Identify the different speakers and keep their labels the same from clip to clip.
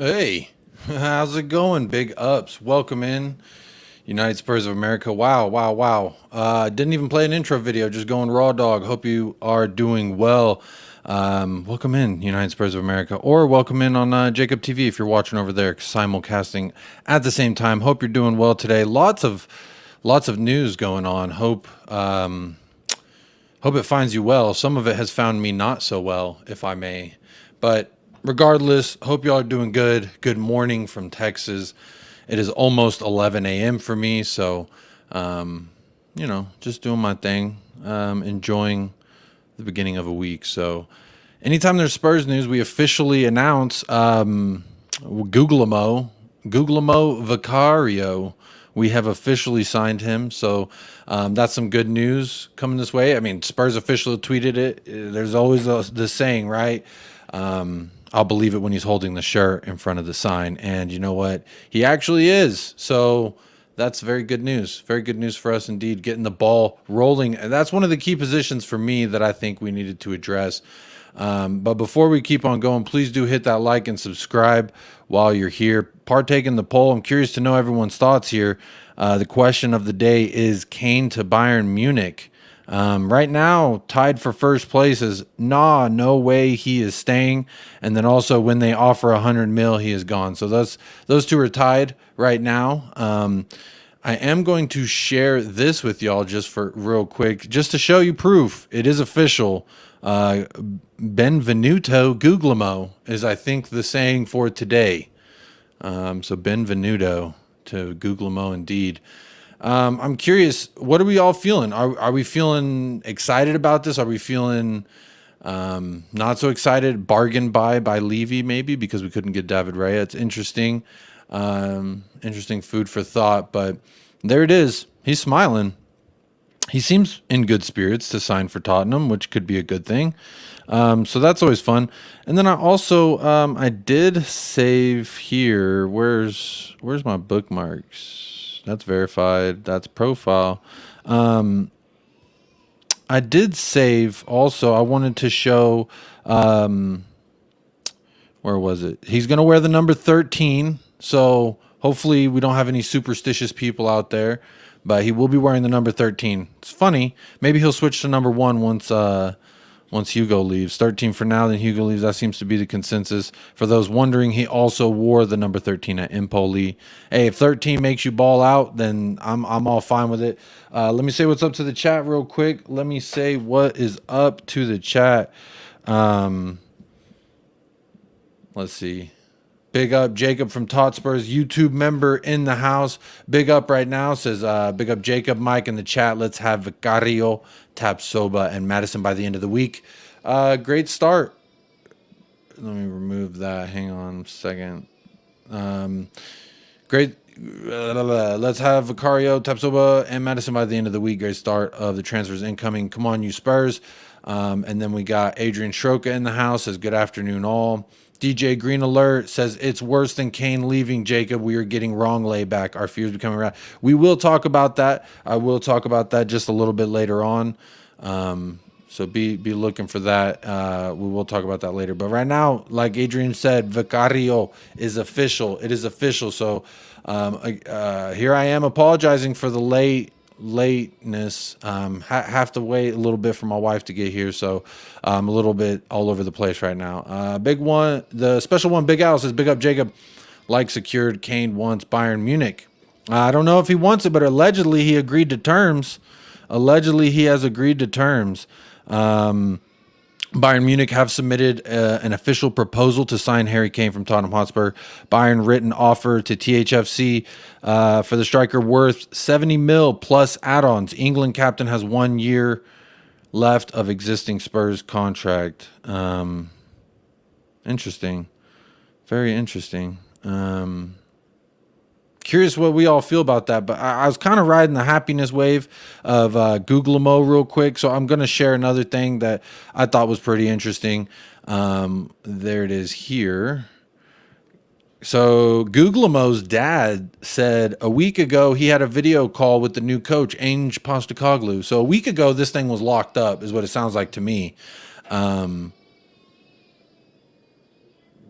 Speaker 1: Hey, how's it going? Big ups. Welcome in, United Spurs of America. Wow, wow, wow. Didn't even play an intro video, just going raw dog. Hope you are doing well. Welcome in, United Spurs of America, or welcome in on Jacob TV if you're watching over there, simulcasting at the same time. Hope you're doing well today. Lots of news going on. Hope it finds you well. Some of it has found me not so well, if I may. But regardless, hope y'all are doing good. Good morning from Texas. It is almost 11 a.m. for me, so just doing my thing, enjoying the beginning of a week. So anytime there's Spurs news, we officially announce Guglielmo Vicario. We have officially signed him, so that's some good news coming this way. I mean, Spurs officially tweeted it. There's always the saying, right? I'll believe it when he's holding the shirt in front of the sign, and you know what? He actually is. So that's very good news. Very good news for us indeed, getting the ball rolling. And that's one of the key positions for me that I think we needed to address. But before we keep on going, please do hit that like and subscribe while you're here. Partake in the poll. I'm curious to know everyone's thoughts here. The question of the day is Kane to Bayern Munich. Right now, tied for first place is no way he is staying. And then also when they offer 100 mil, he is gone. So those two are tied right now. I am going to share this with y'all just for real quick, just to show you proof. It is official. Benvenuto Guglielmo is, I think, the saying for today. So Benvenuto to Guglielmo indeed. I'm curious, what are we all feeling? Are we feeling excited about this? Are we feeling not so excited? Bargained by Levy maybe because we couldn't get David Raya. It's interesting. Interesting food for thought, but there it is. He's smiling. He seems in good spirits to sign for Tottenham, which could be a good thing. So that's always fun. And then I also I did save here. Where's my bookmarks? That's verified. That's profile. I did save also. I wanted to show where was it? He's going to wear the number 13. So hopefully we don't have any superstitious people out there, but he will be wearing the number 13. It's funny. Maybe he'll switch to number 1 once Hugo leaves. 13 for now, then Hugo leaves. That seems to be the consensus. For those wondering, he also wore the number 13 at Empoli. Hey, if 13 makes you ball out, then I'm all fine with it. Let me say what's up to the chat real quick. Let me say what is up to the chat. Let's see. Big up Jacob from Hotspur's YouTube member in the house. Big up right now. Says big up Jacob. Mike in the chat. Let's have Vicario, Tapsoba, and Maddison by the end of the week. Great start. Let me remove that. Hang on a second. Great. Let's have Vicario, Tapsoba, and Maddison by the end of the week. Great start of the transfers incoming. Come on, you Spurs. And then we got Adrian Schroka in the house. Says good afternoon all. DJ Green Alert says it's worse than Kane leaving, Jacob. We are getting wrong layback. Our fears becoming right. We will talk about that. I will talk about that just a little bit later on. So be looking for that. We will talk about that later. But right now, like Adrian said, Vicario is official. It is official. So here I am apologizing for the lateness. Have to wait a little bit for my wife to get here, so I'm a little bit all over the place right now. Big one, the special one, Big Al says big up Jacob. Like secured, Kane wants Bayern Munich. I don't know if he wants it, but allegedly he agreed to terms. Allegedly he has agreed to terms. Bayern Munich have submitted an official proposal to sign Harry Kane from Tottenham Hotspur. Bayern written offer to THFC for the striker worth 70 mil plus add-ons. England captain has 1 year left of existing Spurs contract. Interesting. Very interesting. Curious what we all feel about that, but I was kind of riding the happiness wave of Guglielmo real quick, so I'm going to share another thing that I thought was pretty interesting. There it is here. So Guglielmo's dad said a week ago he had a video call with the new coach, Ange Postecoglou. So a week ago this thing was locked up, is what it sounds like to me.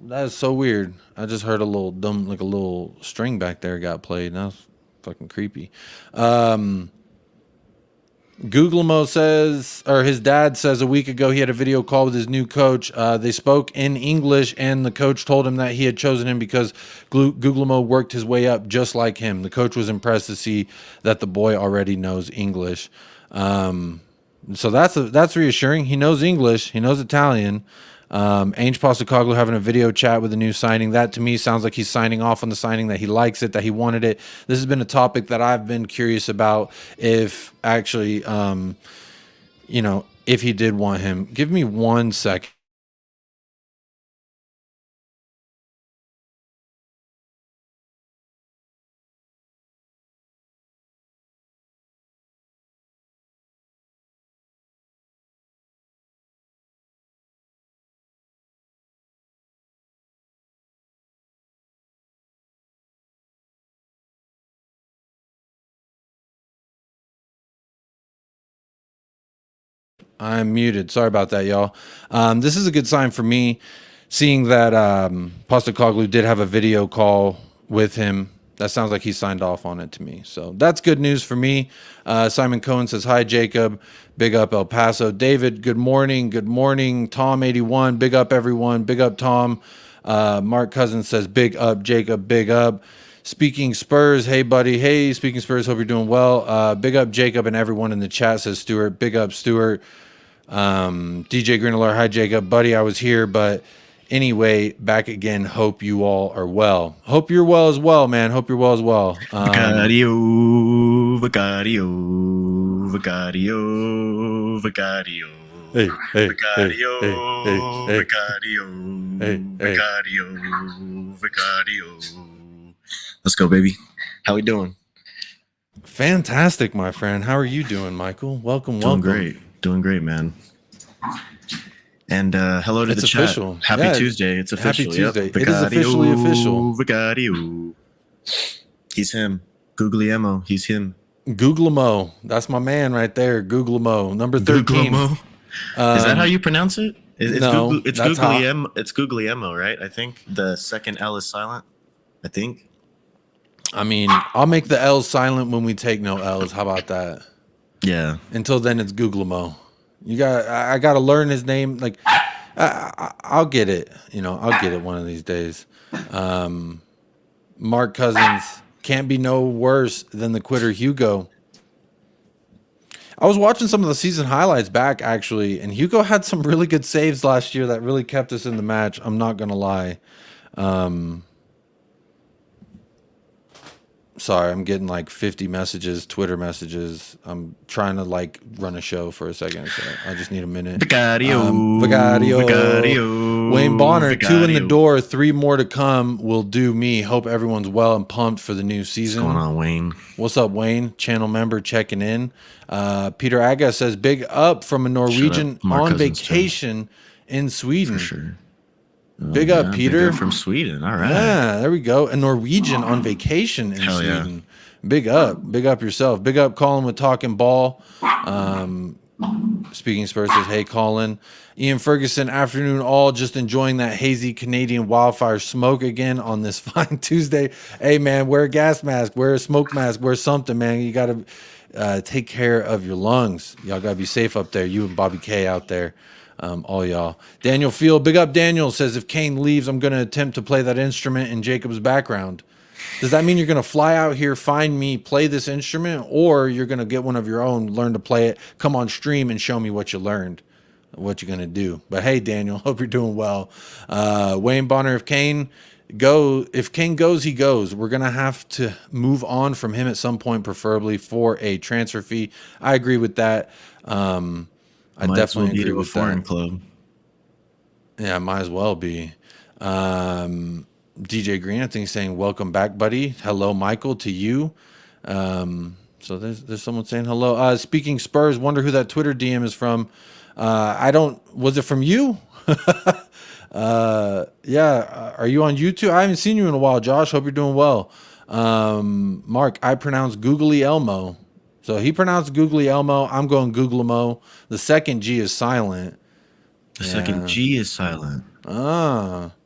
Speaker 1: That is so weird. I just heard a little dumb, like a little string back there got played. That was fucking creepy. Guglielmo says, or his dad says, a week ago he had a video call with his new coach. They spoke in English, and the coach told him that he had chosen him because Guglielmo worked his way up just like him. The coach was impressed to see that the boy already knows English. So that's reassuring. He knows English. He knows Italian. Ainge Postecoglou having a video chat with a new signing. That to me sounds like he's signing off on the signing, that he likes it, that he wanted it. This has been a topic that I've been curious about, if actually, if he did want him. Give me 1 second. I'm muted. Sorry about that, y'all. This is a good sign for me, seeing that Postecoglou did have a video call with him. That sounds like he signed off on it to me. So that's good news for me. Simon Cohen says, hi, Jacob. Big up El Paso. David, good morning. Good morning. Tom81, big up, everyone. Big up, Tom. Mark Cousins says, big up, Jacob. Big up. Speaking Spurs, hey, buddy. Hey, Speaking Spurs, hope you're doing well. Big up, Jacob, and everyone in the chat, says Stuart. Big up, Stuart. DJ Greenalar, hi, Jacob. Buddy, I was here, but anyway, back again. Hope you all are well. Hope you're well as well, man. Hope you're well as well.
Speaker 2: Vicario, Vicario, Vicario, Vicario.
Speaker 1: Hey,
Speaker 2: Vicario,
Speaker 1: hey.
Speaker 2: Vicario, Vicario, Vicario. Let's go, baby. How we doing?
Speaker 1: Fantastic, my friend. How are you doing, Michael? Welcome.
Speaker 2: Doing great, man. And hello to the chat.
Speaker 1: Official.
Speaker 2: Happy Tuesday. It's official.
Speaker 1: Happy Tuesday.
Speaker 2: Yep.
Speaker 1: It is officially official.
Speaker 2: Vicario. He's him. Guglielmo. He's him.
Speaker 1: Guglielmo. That's my man right there. Guglielmo. Number 13.
Speaker 2: Guglielmo. Is that how you pronounce it? It's
Speaker 1: no,
Speaker 2: it's Guglielmo. It's Guglielmo, right? I think the second L is silent. I think.
Speaker 1: I mean, I'll make the L's silent when we take no L's. How about that?
Speaker 2: Yeah.
Speaker 1: Until then, it's Guglielmo. I got to learn his name. Like, I'll get it. I'll get it one of these days. Mark Cousins can't be no worse than the quitter Hugo. I was watching some of the season highlights back, actually, and Hugo had some really good saves last year that really kept us in the match. I'm not going to lie. Sorry, I'm getting like 50 messages, Twitter messages. I'm trying to like run a show for a second, so I just need a minute.
Speaker 2: Vicario.
Speaker 1: Wayne Bonner, 2 in the door, 3 more to come will do me. Hope everyone's well and pumped for the new season.
Speaker 2: What's going on, Wayne?
Speaker 1: What's up, Wayne? Channel member checking in. Peter Aga says, big up from a Norwegian on vacation in Sweden.
Speaker 2: For sure.
Speaker 1: Big up, Peter.
Speaker 2: Big up from Sweden. All right.
Speaker 1: Yeah, there we go. A Norwegian on vacation in Sweden. Yeah. Big up yourself. Big up, Colin with Talking Ball. Speaking Spurs says, hey, Colin. Ian Ferguson, afternoon all, just enjoying that hazy Canadian wildfire smoke again on this fine Tuesday. Hey, man, wear a gas mask, wear a smoke mask, wear something, man. You got to take care of your lungs. Y'all got to be safe up there. You and Bobby K out there. All y'all. Daniel Field, big up Daniel, says, if Kane leaves, I'm going to attempt to play that instrument in Jacob's background. Does that mean you're going to fly out here, find me, play this instrument, or you're going to get one of your own, learn to play it, come on stream and show me what you learned, what you're going to do? But hey, Daniel, hope you're doing well. Wayne Bonner, if Kane goes, he goes. We're going to have to move on from him at some point, preferably for a transfer fee. I agree with that. I definitely agree with
Speaker 2: a foreign club.
Speaker 1: Yeah, might as well be. DJ Green, I think, saying welcome back, buddy. Hello, Michael, to you. So there's someone saying hello. Speaking Spurs, wonder who that Twitter DM is from. Was it from you? Yeah. Are you on YouTube? I haven't seen you in a while, Josh. Hope you're doing well. Mark, I pronounce Guglielmo. So he pronounced Guglielmo. I'm going Guglielmo. The second G is silent.
Speaker 2: The second G is silent.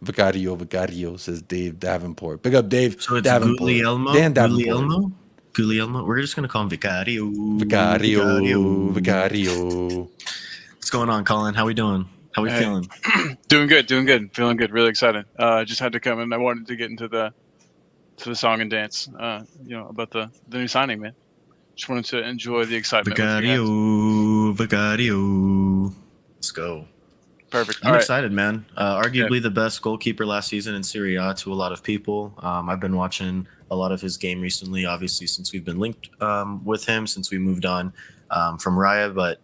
Speaker 1: Vicario, says Dave Davenport. Big up Dave
Speaker 2: So it's
Speaker 1: Davenport.
Speaker 2: Guglielmo.
Speaker 1: Dan Davenport.
Speaker 2: Guglielmo. We're just gonna call him Vicario.
Speaker 1: Vicario.
Speaker 2: What's going on, Colin? How we doing? How we
Speaker 3: Hey.
Speaker 2: feeling?
Speaker 3: Doing good, feeling good, really excited. Just had to come in. I wanted to get into the song and dance. About the new signing, man. Just wanted to enjoy the excitement.
Speaker 2: Vicario. Let's go.
Speaker 3: Perfect.
Speaker 2: I'm excited, man. Arguably the best goalkeeper last season in Serie A to a lot of people. I've been watching a lot of his game recently, obviously, since we've been linked with him, since we moved on from Raya. But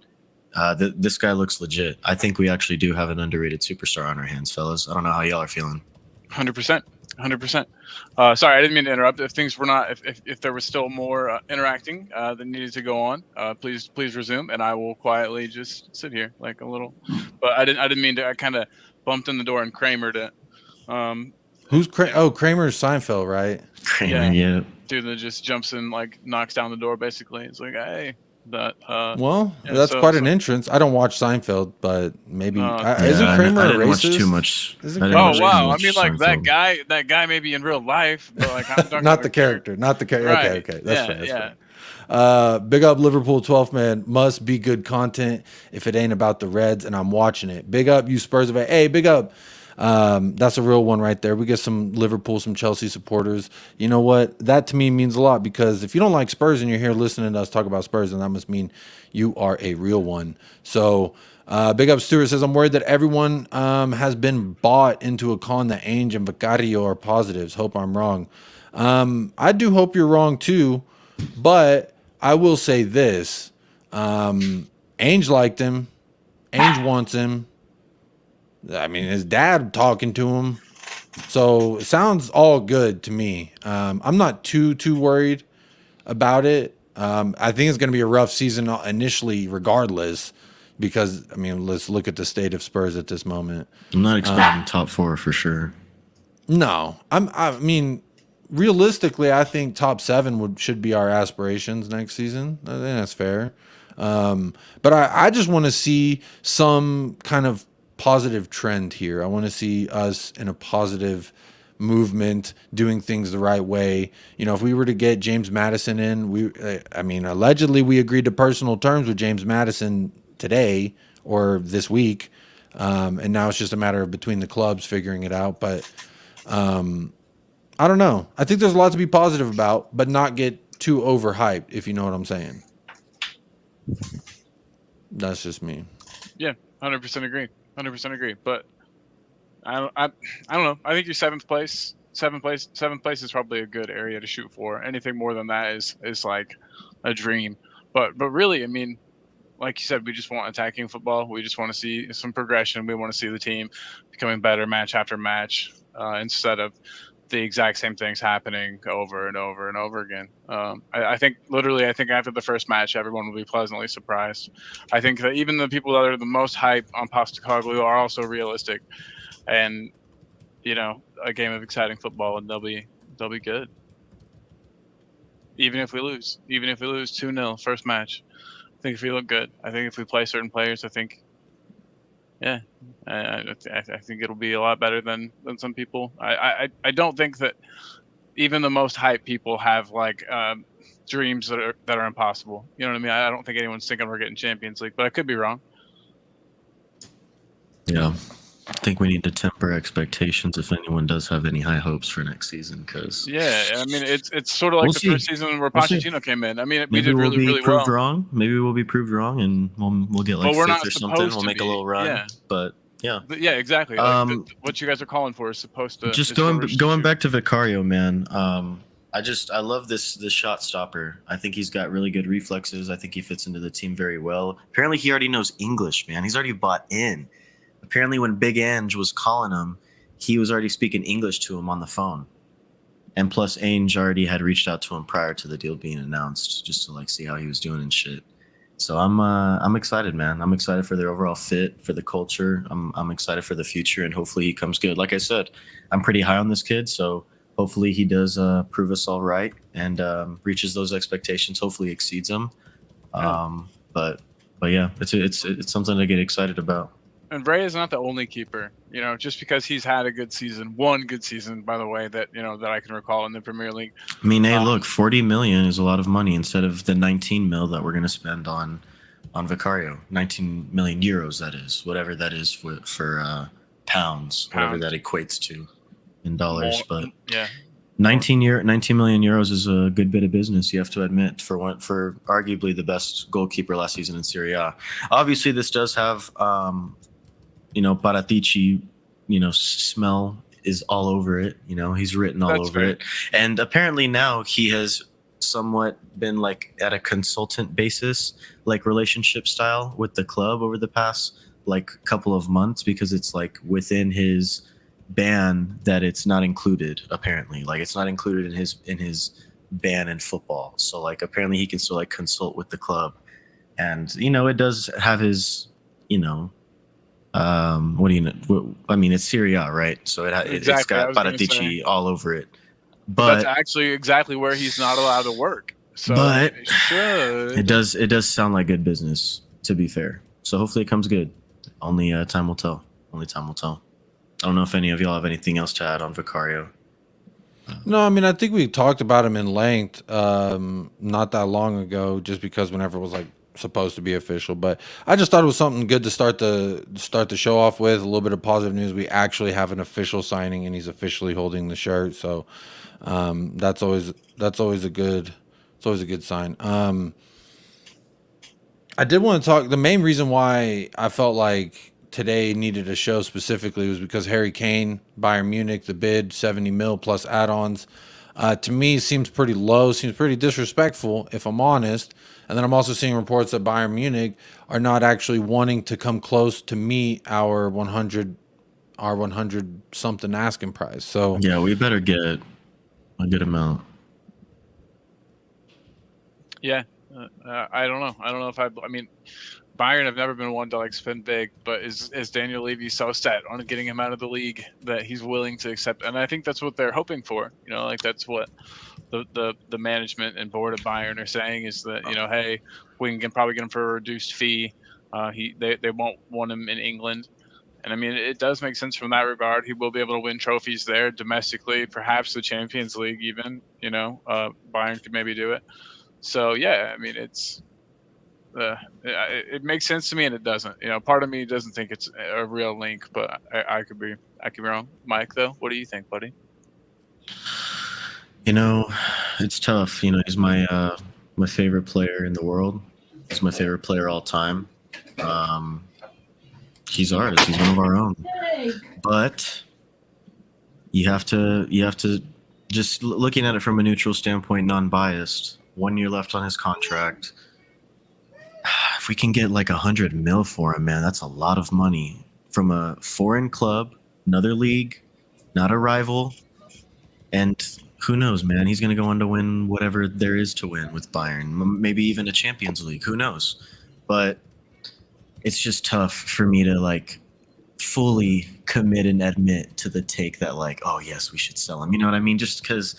Speaker 2: this guy looks legit. I think we actually do have an underrated superstar on our hands, fellas. I don't know how y'all are feeling.
Speaker 3: 100%. Sorry, I didn't mean to interrupt. If things were not, if there was still more interacting that needed to go on, please resume, and I will quietly just sit here like a little. But I didn't mean to. I kind of bumped in the door and Kramered it.
Speaker 1: Who's Kramer? Oh, Kramer's Seinfeld, right?
Speaker 2: Kramer, yeah.
Speaker 3: Dude that just jumps in, like knocks down the door. Basically, it's like, hey.
Speaker 1: That's quite an entrance. I don't watch Seinfeld, but maybe isn't Kramer
Speaker 2: I didn't
Speaker 1: racist?
Speaker 2: watch too much.
Speaker 3: Wow! I mean, like Seinfeld. that guy maybe in real life, but like I'm talking
Speaker 1: not the character.
Speaker 3: Right.
Speaker 1: Okay, that's fair. Big up Liverpool 12th man. Must be good content if it ain't about the Reds, and I'm watching it. Big up you Spurs. Hey, big up. That's a real one right there. We get some Liverpool, some Chelsea supporters. You know what? That to me means a lot, because if you don't like Spurs and you're here listening to us talk about Spurs, then that must mean you are a real one. So big up Stuart says, I'm worried that everyone has been bought into a con that Ainge and Vicario are positives. Hope I'm wrong. I do hope you're wrong too, but I will say this. Ainge liked him. Ainge wants him. I mean, his dad talking to him. So it sounds all good to me. I'm not too worried about it. I think it's going to be a rough season initially regardless, because, I mean, let's look at the state of Spurs at this moment.
Speaker 2: I'm not expecting top four for sure.
Speaker 1: No. I mean, realistically, I think top 7 should be our aspirations next season. I think that's fair. But I just want to see some kind of positive trend here. I want to see us in a positive movement, doing things the right way. You know, if we were to get James Maddison in, allegedly we agreed to personal terms with James Maddison today or this week, and now it's just a matter of between the clubs figuring it out. But I don't know. I think there's a lot to be positive about, but not get too overhyped, if you know what I'm saying. That's just me.
Speaker 3: Yeah, 100% agree. 100% agree. But I don't know. I think your seventh place is probably a good area to shoot for. Anything more than that is like a dream. But really, I mean, like you said, we just want attacking football. We just want to see some progression. We want to see the team becoming better match after match, instead of the exact same things happening over and over and over again. I think after the first match, everyone will be pleasantly surprised. I think that even the people that are the most hype on Postecoglou are also realistic, and a game of exciting football, and they'll be good. Even if we lose 2-0 first match, I think if we look good, I think if we play certain players, I think. Yeah, I think it'll be a lot better than some people. I don't think that even the most hype people have like dreams that are impossible. You know what I mean? I don't think anyone's thinking we're getting Champions League, but I could be wrong.
Speaker 2: Yeah, I think we need to temper expectations if anyone does have any high hopes for next season. Because
Speaker 3: I mean, it's sort of like first season where Pochettino came in. I mean, we did really
Speaker 2: proved
Speaker 3: well.
Speaker 2: Wrong. Maybe we'll be proved wrong, and we'll get like fifth or something. We'll make a little run.
Speaker 3: Yeah.
Speaker 2: But yeah,
Speaker 3: exactly. Like what you guys are calling for is supposed to.
Speaker 2: Just going back to Vicario, man. I love this shot stopper. I think he's got really good reflexes. I think he fits into the team very well. Apparently, he already knows English, man. He's already bought in. Apparently, when Big Ange was calling him, he was already speaking English to him on the phone. And plus, Ainge already had reached out to him prior to the deal being announced, just to like see how he was doing and shit. So I'm excited, man. I'm excited for their overall fit, for the culture. I'm excited for the future, and hopefully he comes good. Like I said, I'm pretty high on this kid, so hopefully he does prove us all right and reaches those expectations. Hopefully exceeds them. But yeah, it's something to get excited about.
Speaker 3: And Ray is not the only keeper, you know, just because he's had a good season, one good season, by the way, that, you know, that I can recall in the Premier League.
Speaker 2: I mean, hey, look, 40 million is a lot of money instead of the 19 mil that we're going to spend on Vicario. 19 million euros, that is, whatever that is for pounds, whatever that equates to in dollars.
Speaker 3: More,
Speaker 2: but
Speaker 3: yeah,
Speaker 2: 19 million euros is a good bit of business, you have to admit, for arguably the best goalkeeper last season in Serie A. Obviously, this does have, you know, Paratici, you know, smell is all over it. You know, he's written all over it. And apparently now he has somewhat been like at a consultant basis, like relationship style with the club over the past like couple of months, because it's like within his ban that it's not included, apparently. Like it's not included in his ban in football. So like apparently he can still like consult with the club. And you know, it does have his, you know, what do you know? I mean, it's Serie A, right? So it's got Paratici all over it.
Speaker 3: But that's actually exactly where he's not allowed to work. So but
Speaker 2: it does sound like good business, to be fair. So hopefully it comes good. Only time will tell. Only time will tell. I don't know if any of y'all have anything else to add on Vicario.
Speaker 1: No, I mean, I think we talked about him in length not that long ago, just because whenever it was like supposed to be official. But I just thought it was something good to start the show off with. A little bit of positive news. We actually have an official signing, and he's officially holding the shirt. So that's always a good sign. I did want to talk. The main reason why I felt like today needed a show specifically was because Harry Kane, Bayern Munich, the bid 70 mil plus add-ons, to me seems pretty low, seems pretty disrespectful, if I'm honest. And then I'm also seeing reports that Bayern Munich are not actually wanting to come close to meet our 100 something asking price. So
Speaker 2: yeah, we better get a good amount.
Speaker 3: Yeah, I don't know. I don't know if I mean, Bayern have never been one to like spend big, but is Daniel Levy so set on getting him out of the league that he's willing to accept? And I think that's what they're hoping for. You know, like that's what the management and board of Bayern are saying, is that, you know, hey, we can probably get him for a reduced fee. They won't want him in England. And I mean, it does make sense from that regard. He will be able to win trophies there domestically, perhaps the Champions League even, you know, Bayern could maybe do it. So yeah, I mean, it makes sense to me, and it doesn't. You know, part of me doesn't think it's a real link, but I could be wrong. Mike, though, what do you think, buddy?
Speaker 2: You know, it's tough. You know, he's my favorite player in the world. He's my favorite player all time. He's ours. He's one of our own. But you have to just looking at it from a neutral standpoint, non-biased. 1 year left on his contract. If we can get like 100 mil for him, man, that's a lot of money from a foreign club, another league, not a rival, and who knows, man? He's going to go on to win whatever there is to win with Bayern, maybe even a Champions League. Who knows? But it's just tough for me to like fully commit and admit to the take that like, oh yes, we should sell him. You know what I mean? Just because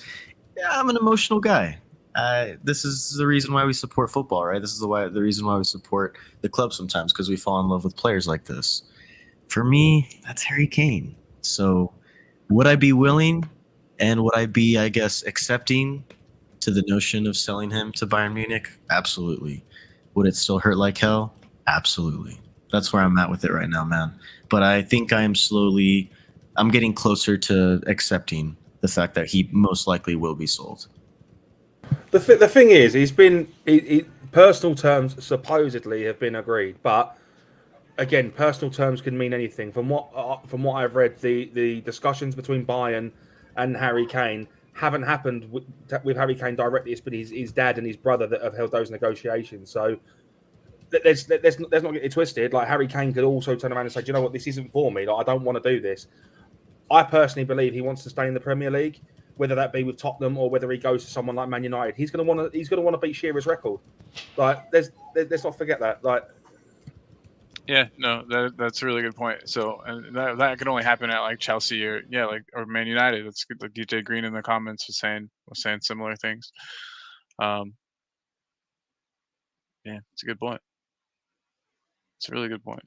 Speaker 2: I'm an emotional guy. This is the reason why we support football, right? This is the reason why we support the club sometimes, because we fall in love with players like this. For me, that's Harry Kane. So would I be willing, and would I be, I guess, accepting to the notion of selling him to Bayern Munich? Absolutely. Would it still hurt like hell? Absolutely. That's where I'm at with it right now, man. But I think I'm getting closer to accepting the fact that he most likely will be sold.
Speaker 4: The thing is, personal terms supposedly have been agreed, but again, personal terms can mean anything. From what I've read, the discussions between Bayern and Harry Kane haven't happened with Harry Kane directly. It's been his dad and his brother that have held those negotiations. So let's not get it twisted. Like, Harry Kane could also turn around and say, "Do you know what? This isn't for me. Like, I don't want to do this." I personally believe he wants to stay in the Premier League, whether that be with Tottenham or whether he goes to someone like Man United. He's going to want to beat Shearer's record. Like, let's not forget that. Like,
Speaker 3: yeah, no, that's a really good point. So, and that can only happen at like Chelsea or Man United. That's good. Like DJ Green in the comments was saying similar things. Yeah, it's a good point. It's a really good point.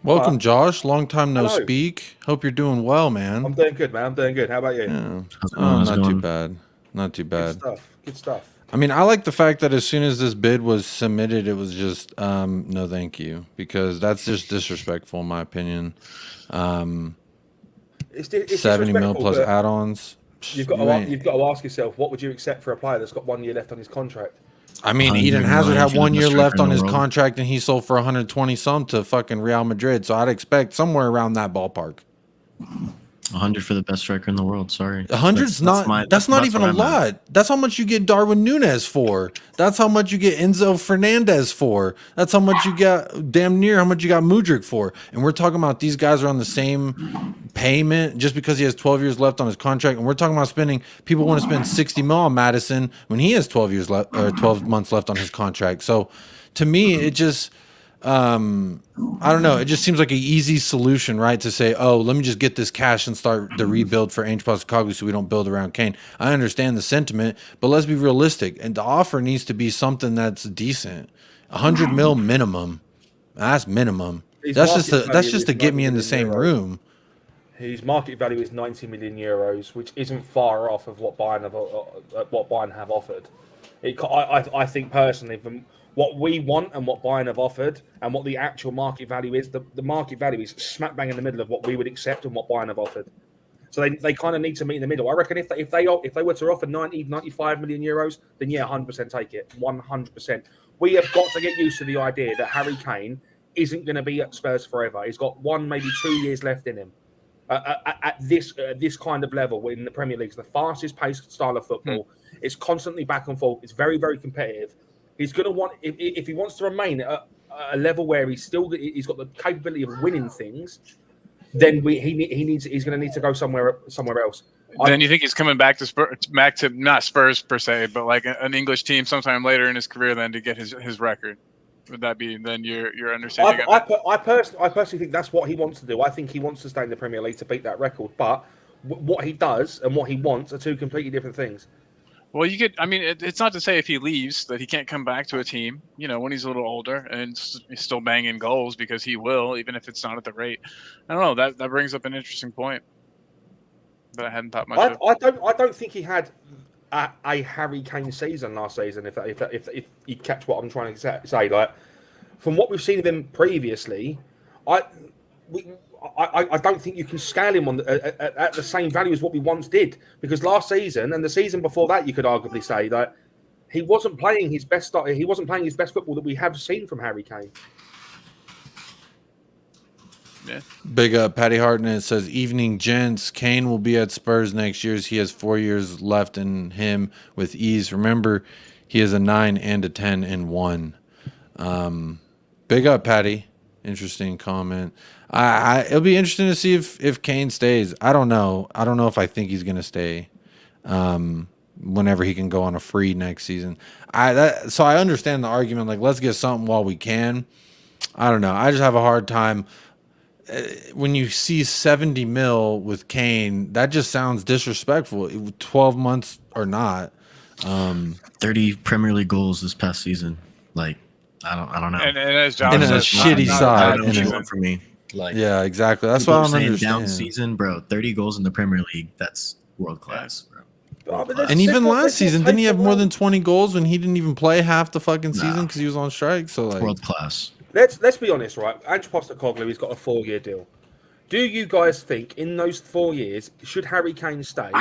Speaker 1: Welcome, Josh. Long time no
Speaker 4: Hello.
Speaker 1: speak. Hope you're doing well, man.
Speaker 4: I'm doing good, man. I'm doing good. How about you?
Speaker 1: Yeah.
Speaker 2: How's it going?
Speaker 1: Oh,
Speaker 2: How's it
Speaker 1: not too
Speaker 2: going?
Speaker 1: bad. Not too
Speaker 4: Good
Speaker 1: bad.
Speaker 4: stuff. Good stuff.
Speaker 1: I mean, I like the fact that as soon as this bid was submitted, it was just no, thank you, because that's just disrespectful in my opinion.
Speaker 4: It's
Speaker 1: 70 mil
Speaker 4: disrespectful,
Speaker 1: plus
Speaker 4: but
Speaker 1: add-ons.
Speaker 4: You've
Speaker 1: You ain't-
Speaker 4: got to ask yourself, what would you accept for a player that's got 1 year left on his contract?
Speaker 1: I mean,
Speaker 2: 100
Speaker 1: Eden Hazard
Speaker 2: million
Speaker 1: had
Speaker 2: for the
Speaker 1: 1 year
Speaker 2: best striker
Speaker 1: left
Speaker 2: in
Speaker 1: on
Speaker 2: the
Speaker 1: his
Speaker 2: world.
Speaker 1: contract, and he sold for 120 some to fucking Real Madrid. So I'd expect somewhere around that ballpark.
Speaker 2: 100 for the best striker in the world. Sorry,
Speaker 1: 100's that's not even a lot. That's how much you get Darwin Núñez for. That's how much you get Enzo Fernandez for. That's how much you get, damn near how much you got Mudryk for. And we're talking about these guys are on the same payment just because he has 12 years left on his contract. And we're talking about people want to spend 60 mil on Maddison when he has 12 years left or 12 months left on his contract. So to me, it just I don't know. It just seems like an easy solution, right? To say, oh, let me just get this cash and start the rebuild for Ange Postecoglou so we don't build around Kane. I understand the sentiment, but let's be realistic. And the offer needs to be something that's decent. 100 mil minimum. That's minimum. That's just to get me in the same room.
Speaker 4: His market value is 90 million euros, which isn't far off of what Bayern have offered. I think personally, from what we want and what Bayern have offered, and what the actual market value is, the market value is smack bang in the middle of what we would accept and what Bayern have offered. So they kind of need to meet in the middle. I reckon if they were to offer 95 million euros, then yeah, 100% take it, 100%. We have got to get used to the idea that Harry Kane isn't going to be at Spurs forever. He's got 1, maybe 2 years left in him. At this kind of level in the Premier League, it's the fastest paced style of football. It's constantly back and forth. It's very, very competitive. He's going to want, if he wants to remain at a level where he's got the capability of winning things, then he's going to need to go somewhere else.
Speaker 3: Then you think he's coming back to not Spurs per se, but like an English team sometime later in his career, then to get his record. Would that be then your understanding?
Speaker 4: I personally think that's what he wants to do. I think he wants to stay in the Premier League to beat that record. But what he does and what he wants are two completely different things.
Speaker 3: Well, it's not to say if he leaves that he can't come back to a team, when he's a little older and he's still banging goals, because he will, even if it's not at the rate. I don't know. That brings up an interesting point that I hadn't thought much of.
Speaker 4: I don't think he had a Harry Kane season last season. If you catch what I'm trying to say, like from what we've seen of him previously, I don't think you can scale him at the same value as what we once did, because last season and the season before that, you could arguably say that he wasn't playing his best football that we have seen from Harry Kane.
Speaker 3: Yeah.
Speaker 1: Big up Patty Hartnett says, evening gents, Kane will be at Spurs next year. He has 4 years left in him with ease. Remember, he is a 9 and a 10 in 1. Big up Patty. Interesting comment. It'll be interesting to see if Kane stays. I don't know if I think he's gonna stay. Whenever he can go on a free next season. So I understand the argument, like, let's get something while we can. I don't know. I just have a hard time when you see 70 mil with Kane. That just sounds disrespectful. 12 months or not.
Speaker 2: 30 Premier League goals this past season. Like, I don't know.
Speaker 3: And as John
Speaker 1: in a
Speaker 3: says,
Speaker 1: shitty side.
Speaker 2: For me. Like,
Speaker 1: yeah, exactly. That's what I don't understand.
Speaker 2: Down season, bro. 30 goals in the Premier League. That's world class, bro.
Speaker 1: And even last season, didn't he have more than 20 goals when he didn't even play half the fucking season because he was on strike? So like,
Speaker 2: world class.
Speaker 4: Let's be honest, right? Ange Postecoglou, he's got a 4-year deal. Do you guys think in those 4 years should Harry Kane stay?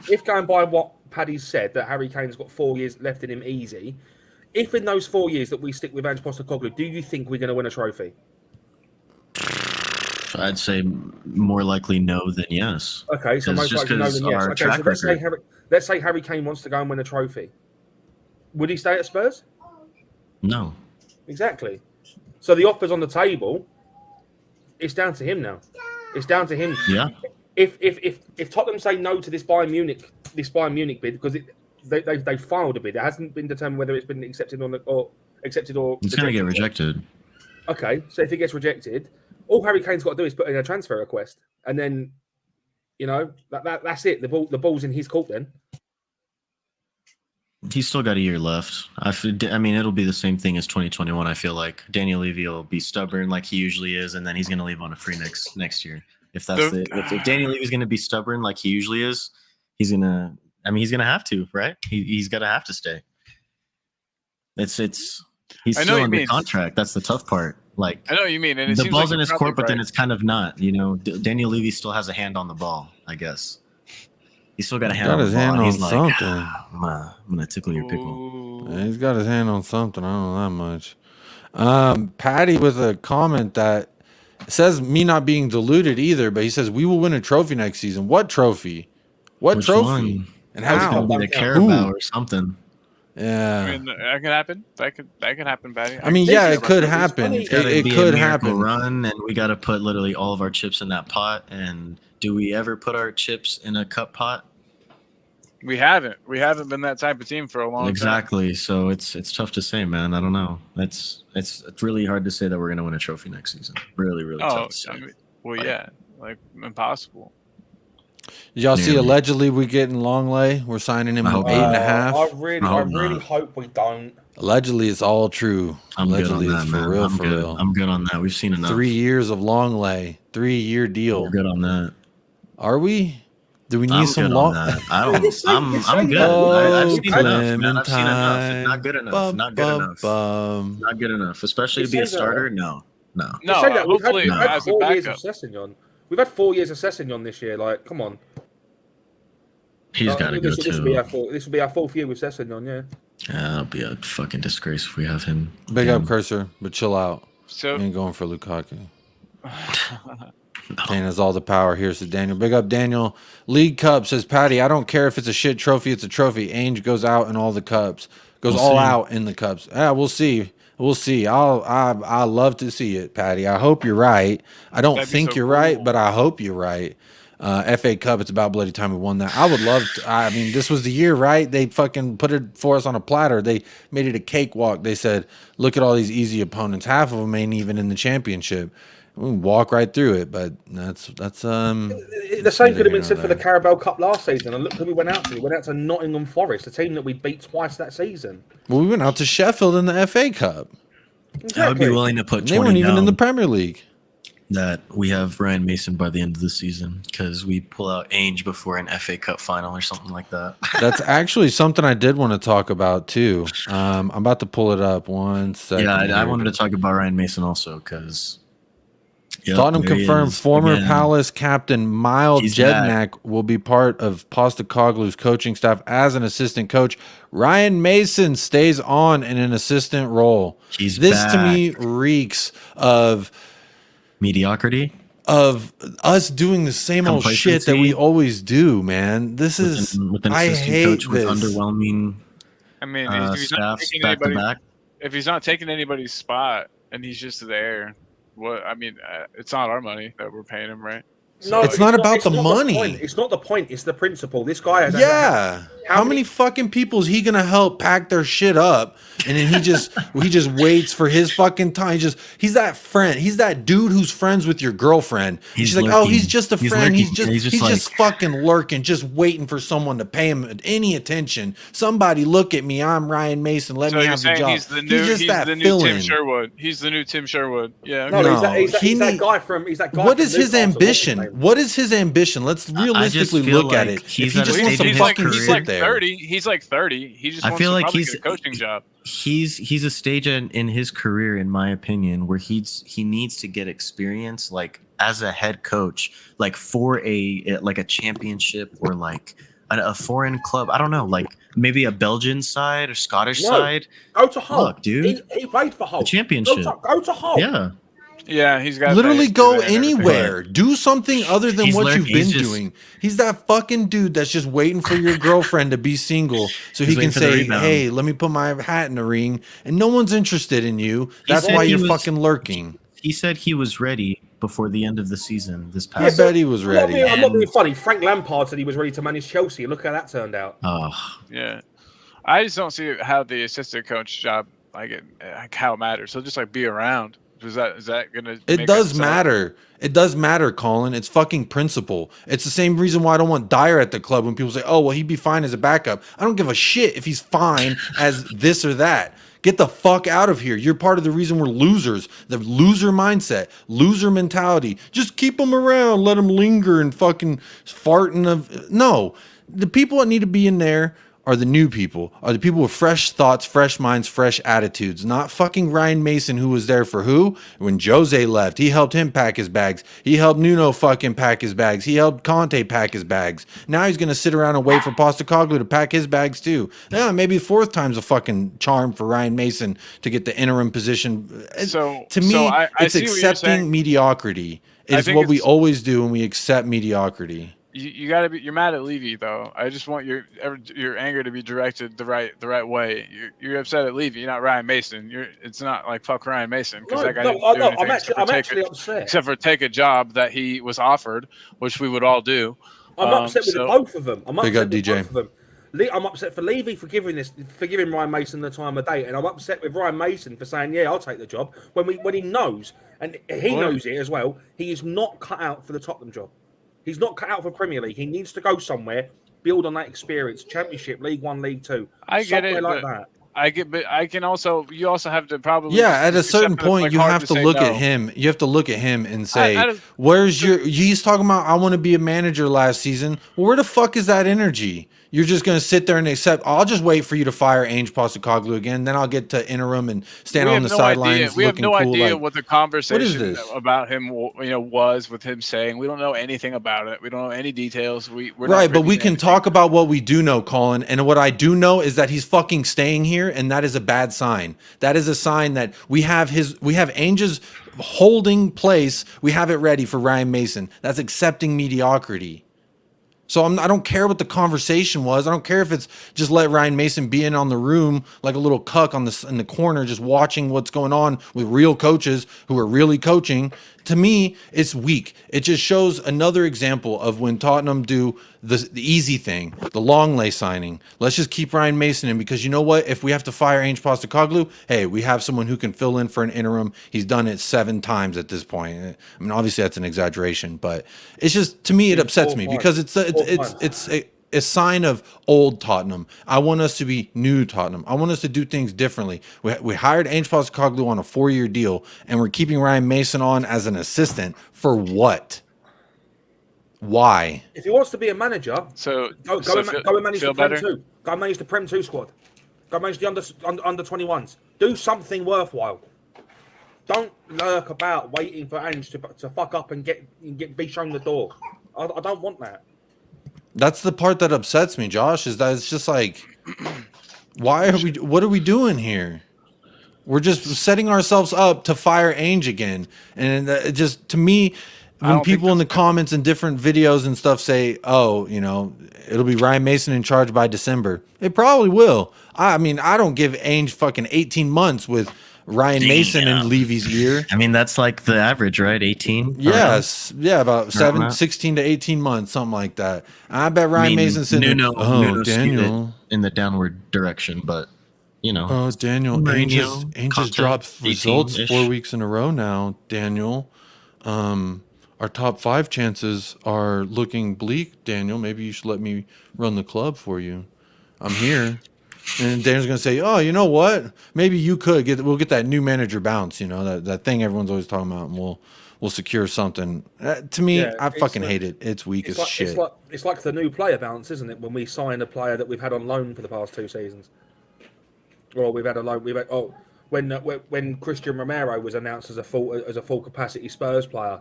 Speaker 4: If going by what Paddy said, that Harry Kane's got 4 years left in him easy. If in those 4 years that we stick with Ange Postecoglou, do you think we're going to win a trophy?
Speaker 2: I'd say more likely no than yes.
Speaker 4: Okay, so most likely no than yes. Okay, so let's say Harry Kane wants to go and win a trophy. Would he stay at Spurs?
Speaker 2: No.
Speaker 4: Exactly. So the offer's on the table. It's down to him now. It's down to him.
Speaker 2: Yeah.
Speaker 4: If Tottenham say no to this Bayern Munich bid, because they filed a bid, it hasn't been determined whether it's been accepted or
Speaker 2: it's going to get rejected.
Speaker 4: Okay, so if it gets rejected, all Harry Kane's got to do is put in a transfer request, and then, that's it. The ball's in his court then.
Speaker 2: He's still got a year left. I mean, it'll be the same thing as 2021. I feel like Daniel Levy will be stubborn like he usually is, and then he's going to leave on a free next year. If if Daniel Levy's going to be stubborn like he usually is, he's going to. I mean, he's going to have to, right? He's got to have to stay. He's still under contract. That's the tough part. Like,
Speaker 3: I know what you mean, and it
Speaker 2: the
Speaker 3: seems
Speaker 2: ball's
Speaker 3: like
Speaker 2: in his court, but then it's kind of not. You know, Daniel Levy still has a hand on the ball, I guess. He's still got a hand on the ball.
Speaker 1: Hand on
Speaker 2: he's like,
Speaker 1: something.
Speaker 2: I'm gonna tickle your pickle.
Speaker 1: Yeah, he's got his hand on something. I don't know that much. Patty with a comment that says me not being deluded either, but he says we will win a trophy next season. What trophy? What trophy?
Speaker 2: One?
Speaker 1: And
Speaker 2: It's
Speaker 1: how?
Speaker 2: gonna be the Carabao or something.
Speaker 1: Yeah.
Speaker 3: I mean, that could happen. That could happen, Patty.
Speaker 1: I mean, yeah, it could happen. It could happen.
Speaker 2: Run, and we got to put literally all of our chips in that pot. And do we ever put our chips in a cup pot?
Speaker 3: We haven't. We haven't been that type of team for a long time.
Speaker 2: Exactly. So it's tough to say, man. I don't know. It's really hard to say that we're gonna win a trophy next season. Really, really tough to say.
Speaker 3: I mean, yeah, like impossible.
Speaker 1: Did y'all see allegedly we getting Longley? We're signing him at 8.5.
Speaker 4: I really hope we don't.
Speaker 1: Allegedly, it's all true. Allegedly,
Speaker 2: good on
Speaker 1: it's
Speaker 2: that,
Speaker 1: for
Speaker 2: man.
Speaker 1: real, for real.
Speaker 2: I'm good on that. We've seen enough.
Speaker 1: 3 years of Longley, 3-year deal.
Speaker 2: We're good on that.
Speaker 1: Are we? Do we need some long?
Speaker 2: I don't. I'm good. I've seen enough, man. I've seen enough. It's not good enough. Not good enough. Not good enough. Especially to be a starter. No.
Speaker 3: Hopefully,
Speaker 4: we've had
Speaker 3: as a
Speaker 4: 4 years of
Speaker 3: backup.
Speaker 4: Sessegnon. We've had 4 years of Sessegnon this year. Like, come on.
Speaker 2: He's got to go too.
Speaker 4: This will be our 4th year with Sessegnon. Yeah.
Speaker 2: Yeah, it'll be a fucking disgrace if we have him.
Speaker 1: Big up, Cursor, but chill out.
Speaker 3: So
Speaker 1: You ain't going for Lukaku. Kane has all the power. Here's to Daniel. Big up, Daniel. League Cup says Patty. I don't care if it's a shit trophy. It's a trophy. Ainge goes out in all the cups. Goes all out in the cups. Yeah, we'll see. We'll see. I love to see it, Patty. I hope you're right. I don't think you're right, but I hope you're right. FA Cup. It's about bloody time we won that. I would love to. I mean, this was the year, right? They fucking put it for us on a platter. They made it a cakewalk. They said, look at all these easy opponents. Half of them ain't even in the championship. We walk right through it, but that's
Speaker 4: the same could have been said for the Carabao Cup last season. And look who we went out to. We went out to Nottingham Forest, a team that we beat twice that season.
Speaker 1: Well, we went out to Sheffield in the FA Cup.
Speaker 4: Exactly.
Speaker 2: I would be willing to put 20
Speaker 1: They weren't even
Speaker 2: down
Speaker 1: in the Premier League.
Speaker 2: that we have Ryan Mason by the end of the season because we pull out Ainge before an FA Cup final or something like that.
Speaker 1: That's actually something I did want to talk about too. I'm about to pull it up 1 second.
Speaker 2: Yeah, I wanted to talk about Ryan Mason also because
Speaker 1: Tottenham confirmed former Palace captain Miles Jednak will be part of Postecoglou's coaching staff as an assistant coach. Ryan Mason stays on in an assistant role.
Speaker 2: This
Speaker 1: back. To me reeks of
Speaker 2: mediocrity,
Speaker 1: of us doing the same old shit that we always do, man. This is
Speaker 2: with an
Speaker 1: I hate
Speaker 2: coach
Speaker 1: this.
Speaker 2: with underwhelming.
Speaker 3: I mean, if he's not taking if he's not taking anybody's spot and he's just there, what? I mean, it's not our money that we're paying him, right?
Speaker 4: No,
Speaker 1: it's not about the money.
Speaker 4: It's not the point. It's the principle. This guy has.
Speaker 1: Yeah. How many fucking people is he gonna help pack their shit up, and then he just waits for his fucking time? He's that friend. He's that dude who's friends with your girlfriend. She's like, oh, he's just a friend. He's just fucking lurking, just waiting for someone to pay him any attention. Somebody look at me. I'm Ryan Mason. Let me have the job.
Speaker 3: He's the new Tim Sherwood. He's the new Tim Sherwood. Yeah.
Speaker 4: No, he's that guy from. He's that guy.
Speaker 1: What is his ambition? What is his ambition? Let's realistically look at it. If he just wants to fucking sit there.
Speaker 3: 30. He's like 30. He just wants to get a coaching job.
Speaker 2: He's a stage in his career, in my opinion, where he needs to get experience, like as a head coach, like for a championship or like a foreign club. I don't know, like maybe a Belgian side or Scottish side.
Speaker 4: Go to Hull,
Speaker 2: look, dude.
Speaker 4: He played for Hull.
Speaker 2: The championship.
Speaker 4: Go to Hull.
Speaker 2: Yeah.
Speaker 3: Yeah, he's got
Speaker 1: literally go anywhere. Do something other than what you've been doing. He's that fucking dude that's just waiting for your girlfriend to be single so he can say, "Hey, let me put my hat in the ring." And no one's interested in you. That's why you're fucking lurking.
Speaker 2: He said he was ready before the end of the season. This past.
Speaker 1: I bet he was ready.
Speaker 4: I'm not being funny. Frank Lampard said he was ready to manage Chelsea. Look how that turned out.
Speaker 2: Oh,
Speaker 3: yeah. I just don't see how the assistant coach job how it matters. So just like be around. Is that gonna?
Speaker 1: It does matter. It does matter, Colin. It's fucking principle. It's the same reason why I don't want Dyer at the club when people say, "Oh, well, he'd be fine as a backup." I don't give a shit if he's fine as this or that. Get the fuck out of here. You're part of the reason we're losers. The loser mindset, loser mentality. Just keep them around, let them linger and fucking farting of. No, the people that need to be in there are the new people, are the people with fresh thoughts, fresh minds, fresh attitudes. Not fucking Ryan Mason, who was there for who? When Jose left, he helped him pack his bags. He helped Nuno fucking pack his bags. He helped Conte pack his bags. Now he's gonna sit around and wait for Postecoglou to pack his bags too. Yeah, maybe the fourth time's a fucking charm for Ryan Mason to get the interim position.
Speaker 3: So
Speaker 1: to me,
Speaker 3: I
Speaker 1: it's
Speaker 3: see what you're
Speaker 1: accepting
Speaker 3: saying.
Speaker 1: mediocrity. Is what we always do when we accept mediocrity.
Speaker 3: You gotta be. You're mad at Levy though. I just want your anger to be directed the right way. You're upset at Levy. You're not Ryan Mason. It's not like fuck Ryan Mason because that guy didn't do anything
Speaker 4: I'm actually upset.
Speaker 3: except for take a job that he was offered, which we would all do.
Speaker 4: I'm upset with both of them. I'm upset with
Speaker 1: DJ.
Speaker 4: both of them. I'm upset for Levy for giving Ryan Mason the time of day, and I'm upset with Ryan Mason for saying, "Yeah, I'll take the job." When he knows, and he knows it as well, he is not cut out for the Tottenham job. He's not cut out for Premier League. He needs to go somewhere, build on that experience, Championship, League One, League Two.
Speaker 3: I get it,
Speaker 4: like that.
Speaker 3: I get, but I can also. You also have to probably.
Speaker 1: Yeah, at a certain point, you have to look at him. You have to look at him and say, "Where's your?" He's talking about, "I want to be a manager last season." Well, where the fuck is that energy? You're just going to sit there and accept. I'll just wait for you to fire Ainge Postecoglou again. Then I'll get to interim and stand on the sidelines.
Speaker 3: We have no
Speaker 1: cool,
Speaker 3: idea
Speaker 1: like,
Speaker 3: what the conversation about him, was with him saying. We don't know anything about it. We don't know any details. We're
Speaker 1: right, but we can talk about what we do know, Colin. And what I do know is that he's fucking staying here, and that is a bad sign. That is a sign that we have Ainge's holding place. We have it ready for Ryan Mason. That's accepting mediocrity. So I don't care what the conversation was. I don't care if it's just let Ryan Mason be in on the room like a little cuck in the corner, just watching what's going on with real coaches who are really coaching. To me, it's weak. It just shows another example of when Tottenham do the easy thing, the long lay signing. Let's just keep Ryan Mason in because you know what? If we have to fire Ainge Postecoglou, hey, we have someone who can fill in for an interim. He's done it 7 times at this point. I mean, obviously that's an exaggeration, but it's just, to me, it upsets me because it's a sign of old Tottenham. I want us to be new Tottenham. I want us to do things differently. We hired Ainge Postecoglou on a 4-year deal, and we're keeping Ryan Mason on as an assistant for what? Why?
Speaker 4: If he wants to be a manager, go and manage the Prem 2. Go and manage the Prem 2 squad. Go manage the under 21s. Do something worthwhile. Don't lurk about waiting for Ainge to fuck up and be shown the door. I don't want that.
Speaker 1: That's the part that upsets me, Josh, is that it's just like, what are we doing here? We're just setting ourselves up to fire Ainge again. And it just, to me, when people in the comments and different videos and stuff say, oh, it'll be Ryan Mason in charge by December. It probably will. I mean, I don't give Ainge fucking 18 months with Ryan Mason in Levy's ear.
Speaker 2: I mean, that's like the average, right? 18?
Speaker 1: Yes. Yeah, about 16 to 18 months, something like that. I bet Ryan Mason said,
Speaker 2: Nuno
Speaker 1: Daniel.
Speaker 2: In the downward direction, but,
Speaker 1: Oh, Daniel, Ainge has dropped results 4 weeks in a row now, Daniel. Our top 5 chances are looking bleak, Daniel. Maybe you should let me run the club for you. I'm here. And Daniel's going to say, oh, you know what? Maybe you could we'll get that new manager bounce, that thing everyone's always talking about, and we'll secure something. To me, I fucking hate it. It's weak as shit.
Speaker 4: It's like the new player bounce, isn't it? When we sign a player that we've had on loan for the past 2 seasons. Well, we've had a loan. When Christian Romero was announced as a full capacity Spurs player,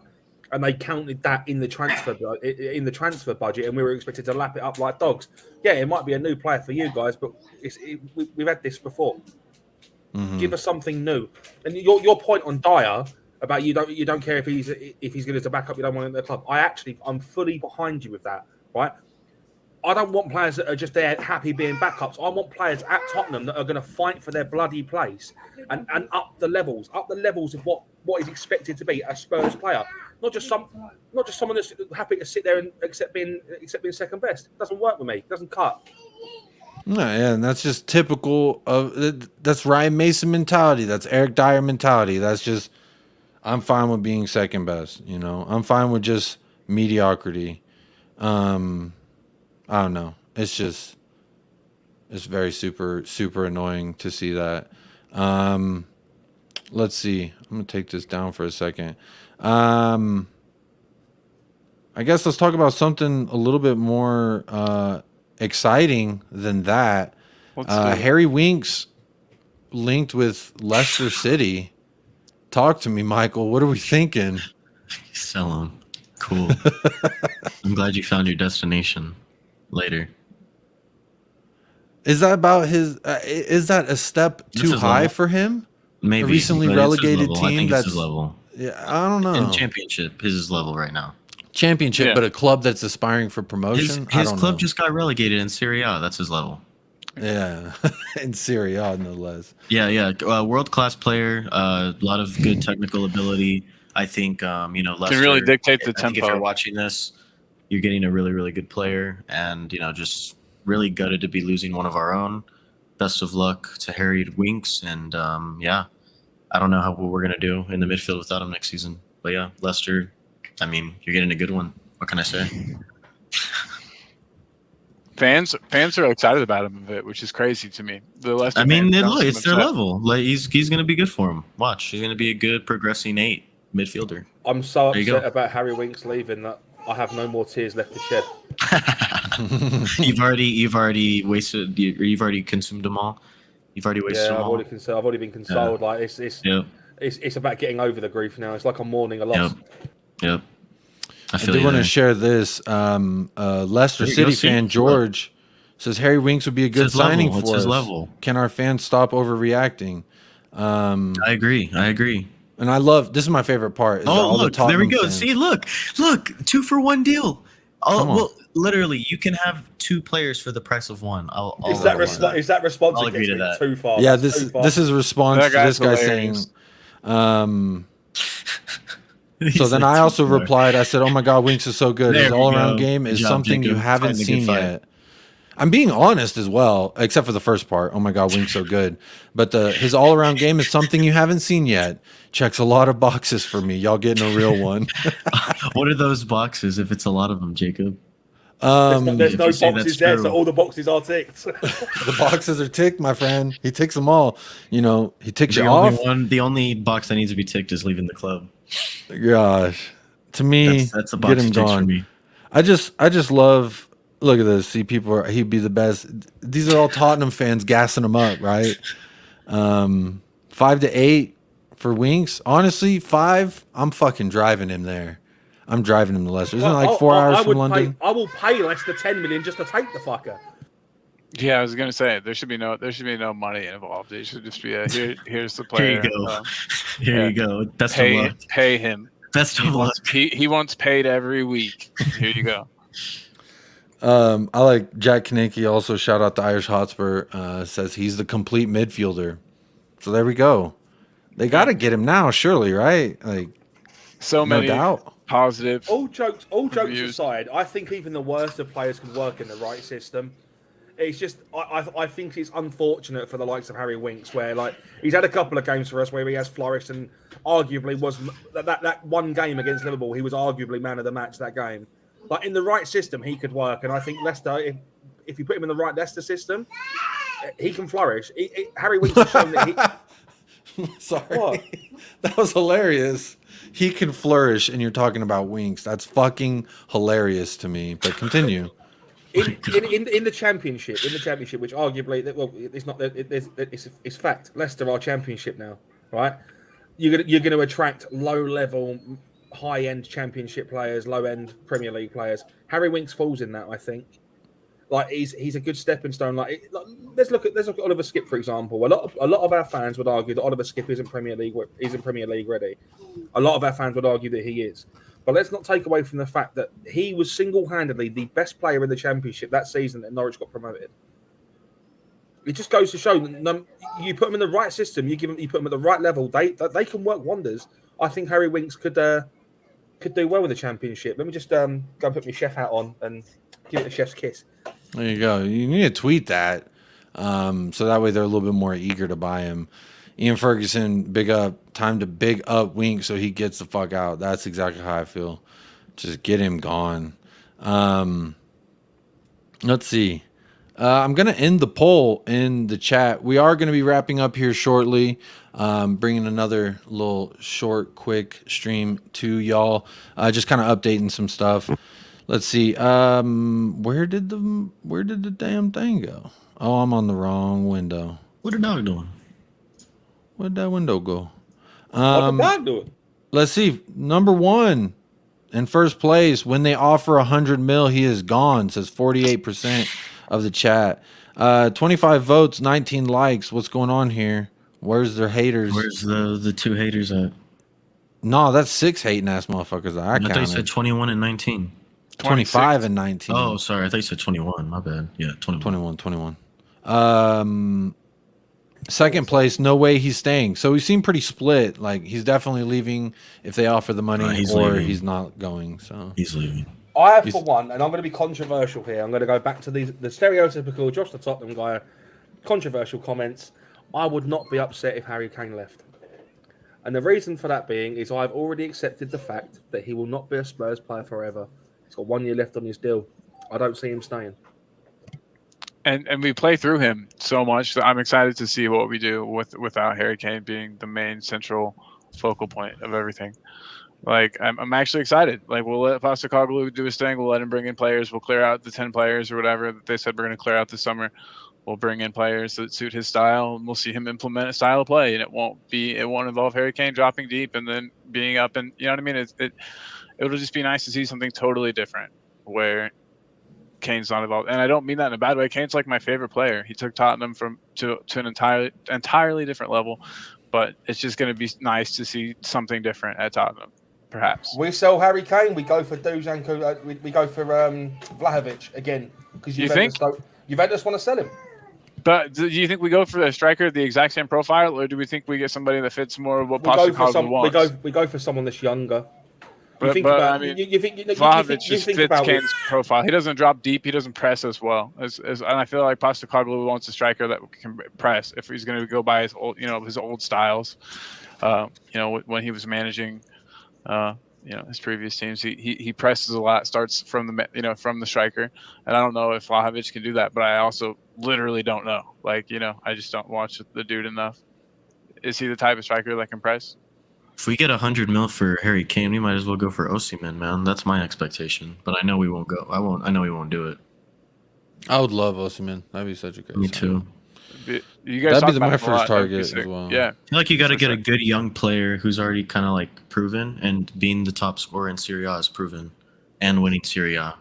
Speaker 4: and they counted that in the transfer budget, and we were expected to lap it up like dogs. Yeah, it might be a new player for you guys, but we've had this before. Mm-hmm. Give us something new. And your point on Dyer about you don't care if he's good as a backup, you don't want him at the club. I'm fully behind you with that, right? I don't want players that are just there happy being backups. I want players at Tottenham that are going to fight for their bloody place and up the levels of what is expected to be a Spurs player. Not just someone that's happy to sit there and accept being second best. It doesn't work with me. It doesn't cut.
Speaker 1: No, yeah, and that's just typical of that's Ryan Mason mentality. That's Eric Dyer mentality. That's just I'm fine with being second best. You know, I'm fine with just mediocrity. I don't know. It's very super annoying to see that. Let's see. I'm gonna take this down for a second. I guess let's talk about something a little bit more exciting than that. Harry Winks linked with Leicester City. Talk to me, Michael. What are we thinking?
Speaker 2: Sell him. Cool. I'm glad you found your destination later.
Speaker 1: Is that about his? Is that a step too high for him?
Speaker 2: Maybe
Speaker 1: a recently
Speaker 2: but
Speaker 1: relegated
Speaker 2: it's his level.
Speaker 1: team.
Speaker 2: I think
Speaker 1: That's
Speaker 2: it's his level.
Speaker 1: Yeah, I don't know.
Speaker 2: In championship, his level right now.
Speaker 1: Championship,
Speaker 3: Yeah.
Speaker 1: but a club that's aspiring for promotion. I
Speaker 2: His
Speaker 1: don't
Speaker 2: club
Speaker 1: know.
Speaker 2: just got relegated in Serie A. That's his level.
Speaker 1: Yeah, in Serie A, no less.
Speaker 2: Yeah. World class player. A lot of good technical ability. I think Leicester
Speaker 3: Can really dictate the
Speaker 2: I think if
Speaker 3: tempo.
Speaker 2: you're watching this, you're getting a really, really good player, and just really gutted to be losing one of our own. Best of luck to Harry Winks, and I don't know what we're gonna do in the midfield without him next season. But yeah, Leicester. I mean, you're getting a good one. What can I say?
Speaker 3: Fans are excited about him a bit, which is crazy to me. The Leicester
Speaker 2: I mean,
Speaker 3: fans don't
Speaker 2: look,
Speaker 3: seem
Speaker 2: it's their
Speaker 3: upset.
Speaker 2: level. Like he's gonna be good for him. Watch, he's gonna be a good progressing 8 midfielder.
Speaker 4: I'm so
Speaker 2: There you
Speaker 4: upset
Speaker 2: go.
Speaker 4: about Harry Winks leaving that I have no more tears left to shed.
Speaker 2: You've already wasted. You've already consumed them all. You've already wasted
Speaker 4: Yeah,
Speaker 2: them
Speaker 4: I've
Speaker 2: all.
Speaker 4: already been consoled. Like
Speaker 2: Yep.
Speaker 4: it's about getting over the grief now. It's like I'm mourning a loss.
Speaker 2: Yep. I
Speaker 1: I
Speaker 2: feel
Speaker 1: do
Speaker 2: you
Speaker 1: want to
Speaker 2: there.
Speaker 1: share this. Leicester
Speaker 2: There you
Speaker 1: City
Speaker 2: go, see?
Speaker 1: fan George says Harry Winks would be a good
Speaker 2: his level.
Speaker 1: signing
Speaker 2: It's
Speaker 1: for
Speaker 2: his
Speaker 1: us.
Speaker 2: level.
Speaker 1: Can our fans stop overreacting?
Speaker 2: I agree.
Speaker 1: And I love this is my favorite part. Is that
Speaker 2: Oh,
Speaker 1: all the
Speaker 2: look, there we
Speaker 1: Tottenham
Speaker 2: go.
Speaker 1: fans-
Speaker 2: See, look, 2-for-1 deal.
Speaker 1: Come on.
Speaker 2: Well, literally, you can have 2 players for the price of one. I'll
Speaker 4: Is that
Speaker 2: agree to that.
Speaker 4: is that response
Speaker 2: I'll agree
Speaker 4: against
Speaker 2: to
Speaker 4: me
Speaker 2: that.
Speaker 4: too far?
Speaker 1: Yeah,
Speaker 4: That's too far.
Speaker 1: this is a response
Speaker 3: That
Speaker 1: to this
Speaker 3: guy's
Speaker 1: guy saying.
Speaker 3: hilarious.
Speaker 1: So then I also replied. I said, "Oh my God, Winks is so good.
Speaker 2: There
Speaker 1: His
Speaker 2: we
Speaker 1: all-around
Speaker 2: go.
Speaker 1: game
Speaker 2: Good
Speaker 1: is
Speaker 2: job,
Speaker 1: something you
Speaker 2: Jacob.
Speaker 1: haven't
Speaker 2: Fighting a good
Speaker 1: seen
Speaker 2: fight.
Speaker 1: yet." I'm being honest as well, except for the first part. Oh my God, Winks so good. But his all-around game is something you haven't seen yet. Checks a lot of boxes for me. Y'all getting a real one.
Speaker 2: What are those boxes? If it's a lot of them, Jacob.
Speaker 4: There's
Speaker 2: if
Speaker 4: no
Speaker 2: you say
Speaker 4: boxes
Speaker 2: that's
Speaker 4: there,
Speaker 2: true.
Speaker 4: so all the boxes are ticked.
Speaker 1: The boxes are ticked, my friend. He ticks them all. He ticks you
Speaker 2: The
Speaker 1: off.
Speaker 2: the only box that needs to be ticked is leaving the club.
Speaker 1: Gosh, to me,
Speaker 2: That's a
Speaker 1: get
Speaker 2: box
Speaker 1: him
Speaker 2: he ticks for
Speaker 1: gone.
Speaker 2: me.
Speaker 1: I just love. Look at this. See, he'd be the best. These are all Tottenham fans gassing him up, right? 5 to 8 for Winks. Honestly, 5. I'm fucking driving him there. I'm driving him to Leicester. Isn't it like 4 hours from London?
Speaker 4: I will pay Leicester 10 million just to take the fucker.
Speaker 3: Yeah, I was gonna say there should be no money involved. It should just be here's the
Speaker 2: Here
Speaker 3: player.
Speaker 2: you go. Here you go. Best of luck.
Speaker 3: Pay him.
Speaker 2: Best of luck.
Speaker 3: He wants paid every week. Here you go.
Speaker 1: I like Jack Kinnicky. Also, shout out to Irish Hotspur. Says he's the complete midfielder. So there we go. They got to get him now, surely, right? Like,
Speaker 3: So
Speaker 1: no
Speaker 3: many
Speaker 1: doubt.
Speaker 3: positive.
Speaker 4: All jokes
Speaker 3: Reviews.
Speaker 4: aside, I think even the worst of players can work in the right system. It's just, I think it's unfortunate for the likes of Harry Winks, where like he's had a couple of games for us where he has flourished and arguably was that one game against Liverpool, he was arguably man of the match that game. Like in the right system, he could work, and I think Leicester, if you put him in the right Leicester system, he can flourish. Harry Winks has shown that he.
Speaker 1: Sorry.
Speaker 4: What?
Speaker 1: That was hilarious. He can flourish, and you're talking about Winks. That's fucking hilarious to me. But continue.
Speaker 4: In the championship, which arguably, well, it's not. It's fact. Leicester are championship now, right? You're going to attract low level, high end championship players, low end Premier League players. Harry Winks falls in that, I think. Like he's a good stepping stone. Let's look at Oliver Skip, for example. A lot of our fans would argue that Oliver Skip isn't Premier League ready. A lot of our fans would argue that he is. But let's not take away from the fact that he was single-handedly the best player in the Championship that season that Norwich got promoted. It just goes to show that you put them in the right system, you put them at the right level, they can work wonders. I think Harry Winks could do well with the Championship. Let me just go and put my chef hat on and give it a chef's kiss.
Speaker 1: There you go. You need to tweet that, so that way they're a little bit more eager to buy him. Ian Ferguson, big up. Time to big up Wink so he gets the fuck out. That's exactly how I feel. Just get him gone. Let's see. I'm going to end the poll in the chat. We are going to be wrapping up here shortly. Bringing another little short, quick stream to y'all. Just kind of updating some stuff. Let's see. Where did the damn thing go? Oh, I'm on the wrong window.
Speaker 2: What a dog doing?
Speaker 1: Where'd that window go?
Speaker 4: What the dog doing?
Speaker 1: Let's see. Number 1 in first place. When they offer 100 mil, he is gone. Says 48% of the chat. 25 votes, 19 likes. What's going on here? Where's their haters?
Speaker 2: Where's the 2 haters at?
Speaker 1: No, that's 6 hating ass motherfuckers that I
Speaker 2: thought you
Speaker 1: counted.
Speaker 2: said 21 and 19.
Speaker 1: 25 and 19.
Speaker 2: Oh, sorry. I thought you said 21. My bad. Yeah, 21.
Speaker 1: 21. Second place, no way he's staying. So he seemed pretty split. Like, he's definitely leaving if they offer the money,
Speaker 2: he's
Speaker 1: or
Speaker 2: leaving.
Speaker 1: he's not going. So
Speaker 2: He's leaving.
Speaker 4: I have, for one, and I'm going to be controversial here. I'm going to go back to the stereotypical Josh the Tottenham guy, controversial comments. I would not be upset if Harry Kane left. And the reason for that being is I've already accepted the fact that he will not be a Spurs player forever. He's got 1 year left on his deal. I don't see him staying.
Speaker 3: And we play through him so much that I'm excited to see what we do without Harry Kane being the main central focal point of everything. Like, I'm actually excited. Like, we'll let Postecoglou do his thing. We'll let him bring in players. We'll clear out the 10 players or whatever that they said we're going to clear out this summer. We'll bring in players that suit his style, and we'll see him implement a style of play. And it won't involve Harry Kane dropping deep and then being up. And you know what I mean? It'll just be nice to see something totally different where Kane's not involved. And I don't mean that in a bad way. Kane's like my favorite player. He took Tottenham to an entirely different level. But it's just going to be nice to see something different at Tottenham, perhaps.
Speaker 4: We sell Harry Kane. We go for Dusan. We go for Vlahovic again because Juventus want to sell him.
Speaker 3: But do you think we go for a striker the exact same profile, or do we think we get somebody that fits more of what Postecoglou wants?
Speaker 4: We go for someone that's younger.
Speaker 3: Vlahovic just fits Kane's profile. He doesn't drop deep. He doesn't press as well. And I feel like Postecoglou wants a striker that can press if he's going to go by his old styles. When he was managing, his previous teams, he presses a lot, starts from the striker. And I don't know if Vlahovic can do that, but I also literally don't know. I just don't watch the dude enough. Is he the type of striker that can press?
Speaker 2: If we get 100 mil for Harry Kane, we might as well go for Osimhen, man. That's my expectation. But I know we won't go. I know we won't do it.
Speaker 1: I would love Osimhen. That'd be such a great.
Speaker 2: Me too.
Speaker 3: You guys
Speaker 1: That'd be my
Speaker 3: about
Speaker 1: first target as well.
Speaker 3: Yeah.
Speaker 2: I feel like you got to get a good young player who's already kind of like proven, and being the top scorer in Serie A is proven, and winning Serie A.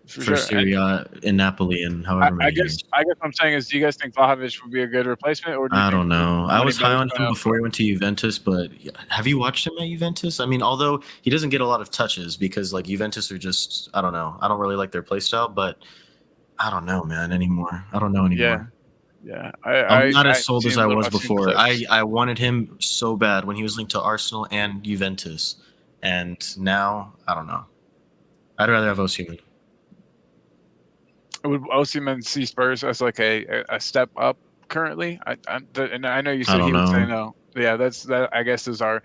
Speaker 2: For Serie A in Napoli and however many years.
Speaker 3: I guess what I'm saying is, do you guys think Vlahovic would be a good replacement? Or
Speaker 2: I don't know. I was high on him before he went to Juventus, but have you watched him at Juventus? I mean, although he doesn't get a lot of touches because like Juventus are just, I don't know. I don't really like their play style, but I don't know, man, anymore. I don't know anymore.
Speaker 3: Yeah.
Speaker 2: I'm not as sold as I was before. I wanted him so bad when he was linked to Arsenal and Juventus. And now, I don't know. I'd rather have Osimhen.
Speaker 3: Would Osimhen see Spurs as like a step up currently? And I know you said he would say no. Yeah, that I guess is our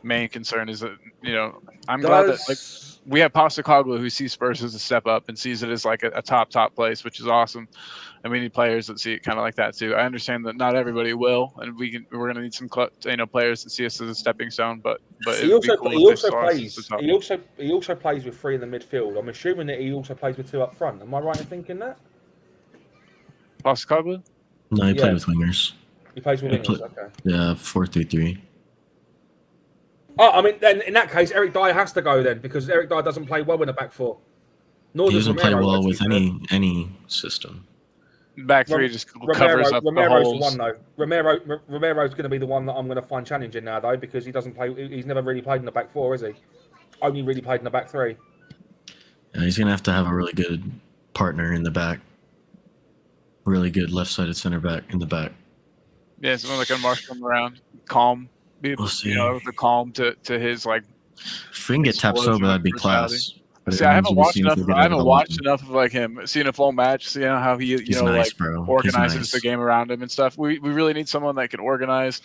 Speaker 3: main concern. Is that I'm glad that we have Postecoglou who sees Spurs as a step up and sees it as like a top place, which is awesome. And we need players that see it kind of like that too. I understand that not everybody will, and we're going to need some players that see us as a stepping stone. But he also
Speaker 4: plays with 3 in the midfield. I'm assuming that he also plays with 2 up front. Am I right in thinking that?
Speaker 3: Postecoglou?
Speaker 2: No, he played with wingers.
Speaker 4: He plays with wingers. Okay.
Speaker 2: Yeah, 4-3-3.
Speaker 4: Oh, I mean, then in that case, Eric Dyer has to go then because Eric Dyer doesn't play well in the back 4.
Speaker 2: He doesn't play well with any system.
Speaker 3: Back 3 just covers up
Speaker 4: Romero's
Speaker 3: the holes.
Speaker 4: The one though. Romero's going to be the one that I'm going to find challenging now though because he doesn't play. He's never really played in the back 4, is he? Only really played in the back 3.
Speaker 2: Yeah, he's going to have a really good partner in the back. Really good left-sided center back in the back.
Speaker 3: Yeah, someone that can marshal him around, calm.
Speaker 2: We'll see.
Speaker 3: The calm to his like.
Speaker 2: If we can get Tapsoba, that'd be class. But it
Speaker 3: See, I
Speaker 2: remains
Speaker 3: haven't
Speaker 2: to be
Speaker 3: watched
Speaker 2: seen if
Speaker 3: enough.
Speaker 2: we'll get
Speaker 3: I
Speaker 2: out of
Speaker 3: haven't
Speaker 2: the
Speaker 3: watched
Speaker 2: line.
Speaker 3: enough of like him, seeing a full match, seeing how he,
Speaker 2: He's nice, bro. He's
Speaker 3: organizes the
Speaker 2: nice.
Speaker 3: game around him and stuff. We really need someone that can organize,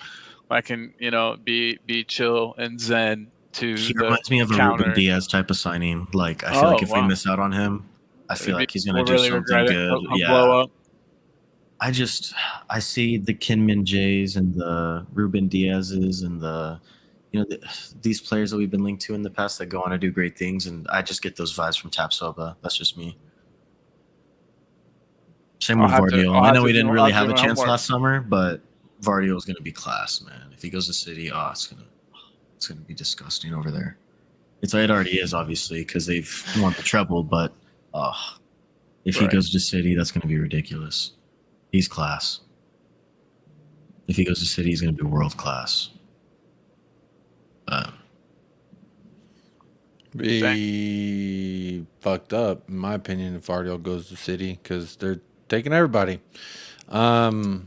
Speaker 3: that can, be chill and zen to
Speaker 2: He
Speaker 3: the
Speaker 2: reminds me of a
Speaker 3: counter.
Speaker 2: Ruben Diaz type of signing. Like, I feel like
Speaker 3: Oh,
Speaker 2: if we
Speaker 3: wow.
Speaker 2: miss out on him, I feel like he's gonna
Speaker 3: We'll
Speaker 2: do
Speaker 3: really
Speaker 2: something
Speaker 3: regret it.
Speaker 2: good.
Speaker 3: He'll
Speaker 2: Yeah.
Speaker 3: blow up.
Speaker 2: I see the Kinman Jays and the Ruben Diaz's and these players that we've been linked to in the past that go on to do great things, and I just get those vibes from Tapsoba. That's just me. Same with Vardio. I know we didn't really have a chance last summer, but Vardio is going to be class, man. If he goes to City, it's gonna be disgusting over there. It already is, obviously, because they've won the treble, but if he goes to City, that's going to be ridiculous. He's class. If he goes to City, he's going to be world class.
Speaker 1: Be fucked up, in my opinion, if Vardio goes to City, because they're taking everybody. Y'all,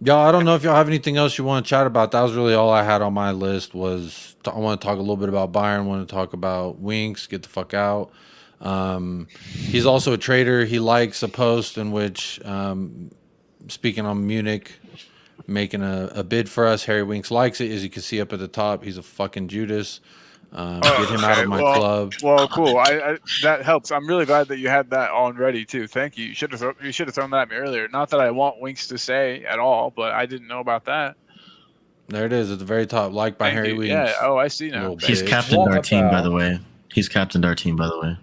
Speaker 1: I don't know if y'all have anything else you want to chat about. That was really all I had on my list. Was I want to talk a little bit about Bayern, want to talk about Winks, get the fuck out. He's also a trader. He likes a post in which, speaking on Munich, making a bid for us. Harry Winks likes it. As you can see up at the top, he's a fucking Judas. Get him out of my club.
Speaker 3: Well, cool. I that helps. I'm really glad that you had that on ready too. Thank you. You should have thrown that at me earlier. Not that I want Winks to say at all, but I didn't know about that.
Speaker 1: There it is at the very top, liked by Harry Winks.
Speaker 3: Yeah. Oh, I see now.
Speaker 2: He's captained our team, by the way. He's captained our team, by the way.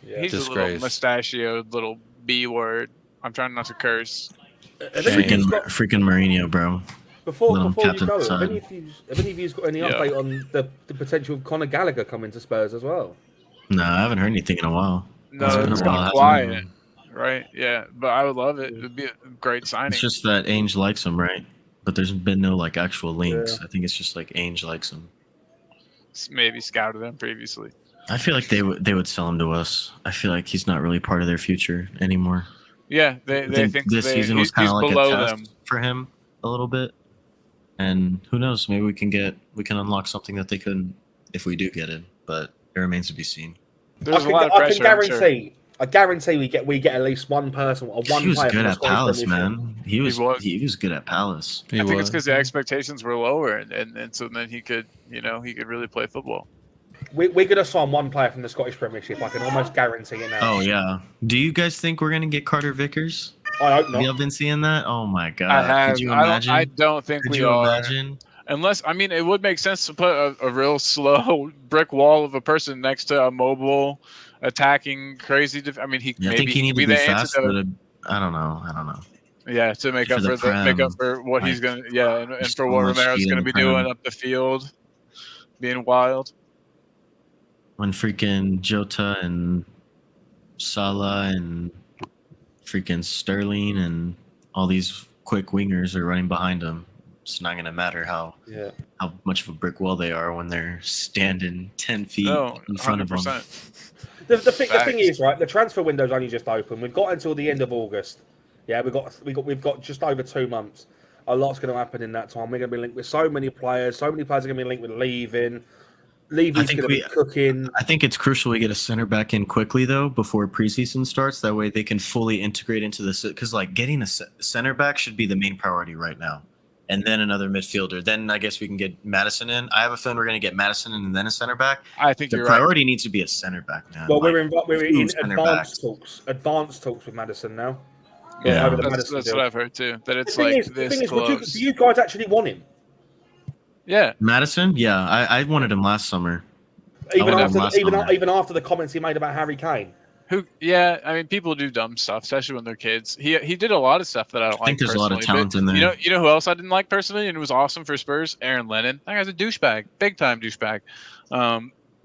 Speaker 3: Yeah. He's a little mustachioed little B word. I'm trying not to curse.
Speaker 2: Freaking Mourinho, bro.
Speaker 4: Before you go, have any of you got any update on the potential of Conor Gallagher coming to Spurs as well?
Speaker 2: No, I haven't heard anything in a while.
Speaker 3: No, it's kind of quiet, right? Yeah, but I would love it. It would be a great signing.
Speaker 2: It's just that Ainge likes him, right? But there's been no actual links. Yeah. I think it's just Ainge likes him.
Speaker 3: Maybe scouted him previously.
Speaker 2: I feel like they would sell him to us. I feel like he's not really part of their future anymore.
Speaker 3: Yeah, they think
Speaker 2: this season was kind of like a test for him a little bit. And who knows? Maybe we can unlock something that they couldn't if we do get it. But it remains to be seen.
Speaker 3: There's a lot of pressure.
Speaker 4: I guarantee we get at least one person or one.
Speaker 2: He was good at Palace, man. He was good at Palace.
Speaker 3: I think it's because the expectations were lower, and so then he could really play football.
Speaker 4: We're gonna sign one player from the Scottish Premiership. I can almost guarantee it now.
Speaker 2: Oh yeah. Do you guys think we're gonna get Carter Vickers?
Speaker 4: I hope not.
Speaker 2: Y'all been seeing that? Oh my god!
Speaker 3: I have.
Speaker 2: Could you imagine?
Speaker 3: I don't think we are.
Speaker 2: Imagine?
Speaker 3: Unless, it would make sense to put a real slow brick wall of a person next to a mobile, attacking, crazy. I think he
Speaker 2: needs to be fast, but I don't know.
Speaker 3: Yeah, to make up for what he's gonna. Yeah, and for what Romero's gonna be doing up the field, being wild.
Speaker 2: When freaking Jota and Salah and freaking Sterling and all these quick wingers are running behind him, it's not going to matter how much of a brick wall they are when they're standing 10 feet in front of them.
Speaker 4: The thing is, right, the transfer window's only just open. We've got until the end of August. Yeah, we've got just over 2 months. A lot's going to happen in that time. We're going to be linked with so many players. So many players are going to be linked with leaving. Levy's going to be cooking.
Speaker 2: I think it's crucial we get a center back in quickly, though, before preseason starts. That way they can fully integrate into this. Because, getting a center back should be the main priority right now. And then another midfielder. Then I guess we can get Maddison in. I have a feeling we're going to get Maddison in and then a center back.
Speaker 3: I think
Speaker 2: the priority needs to be a center back now.
Speaker 4: Well, we're in advanced talks. Advanced talks with Maddison now.
Speaker 3: Yeah, that's what I've heard, too. That it's this close.
Speaker 4: Do you guys actually want him?
Speaker 3: Yeah,
Speaker 2: Maddison. Yeah, I wanted him last summer.
Speaker 4: Even after the comments he made about Harry Kane.
Speaker 3: People do dumb stuff, especially when they're kids. He did a lot of stuff that I don't like.
Speaker 2: I think there's a lot of talent in there.
Speaker 3: You know who else I didn't like personally, and it was awesome for Spurs? Aaron Lennon. That guy's a douchebag, big time douchebag.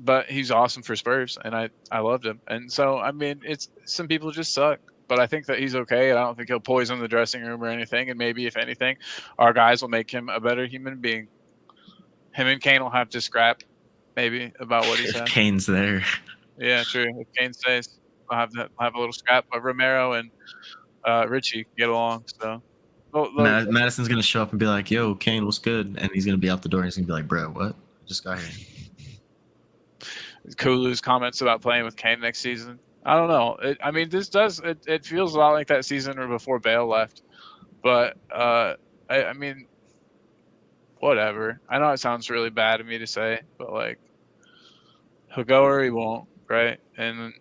Speaker 3: But he's awesome for Spurs, and I loved him. And so it's some people just suck. But I think that he's okay. I don't think he'll poison the dressing room or anything. And maybe if anything, our guys will make him a better human being. Him and Kane will have to scrap, maybe, about what he said.
Speaker 2: If Kane's there.
Speaker 3: Yeah, true. If Kane stays, I'll have a little scrap. But Romero and Richie get along. So
Speaker 2: Maddison's gonna show up and be like, "Yo, Kane, what's good?" And he's gonna be out the door. And he's gonna be like, "Bro, what? I just got here."
Speaker 3: Kulu's comments about playing with Kane next season. I don't know. I mean, this does it feels a lot like that season or before Bale left, but I mean, whatever. I know it sounds really bad of me to say, but like, he'll go or he won't, right? And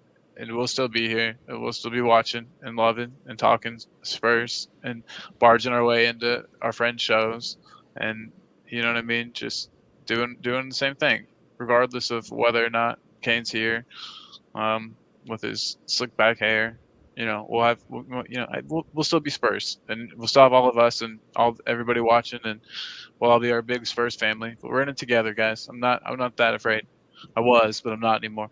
Speaker 3: we'll still be here, and we'll still be watching and loving and talking Spurs and barging our way into our friends' shows, and you know what I mean, just doing the same thing, regardless of whether or not Kane's here, with his slick back hair. You know, we'll still be Spurs, and we'll still have all of us and everybody watching, and we'll all be our big Spurs family. But we're in it together, guys. I'm not that afraid. I was, but I'm not anymore.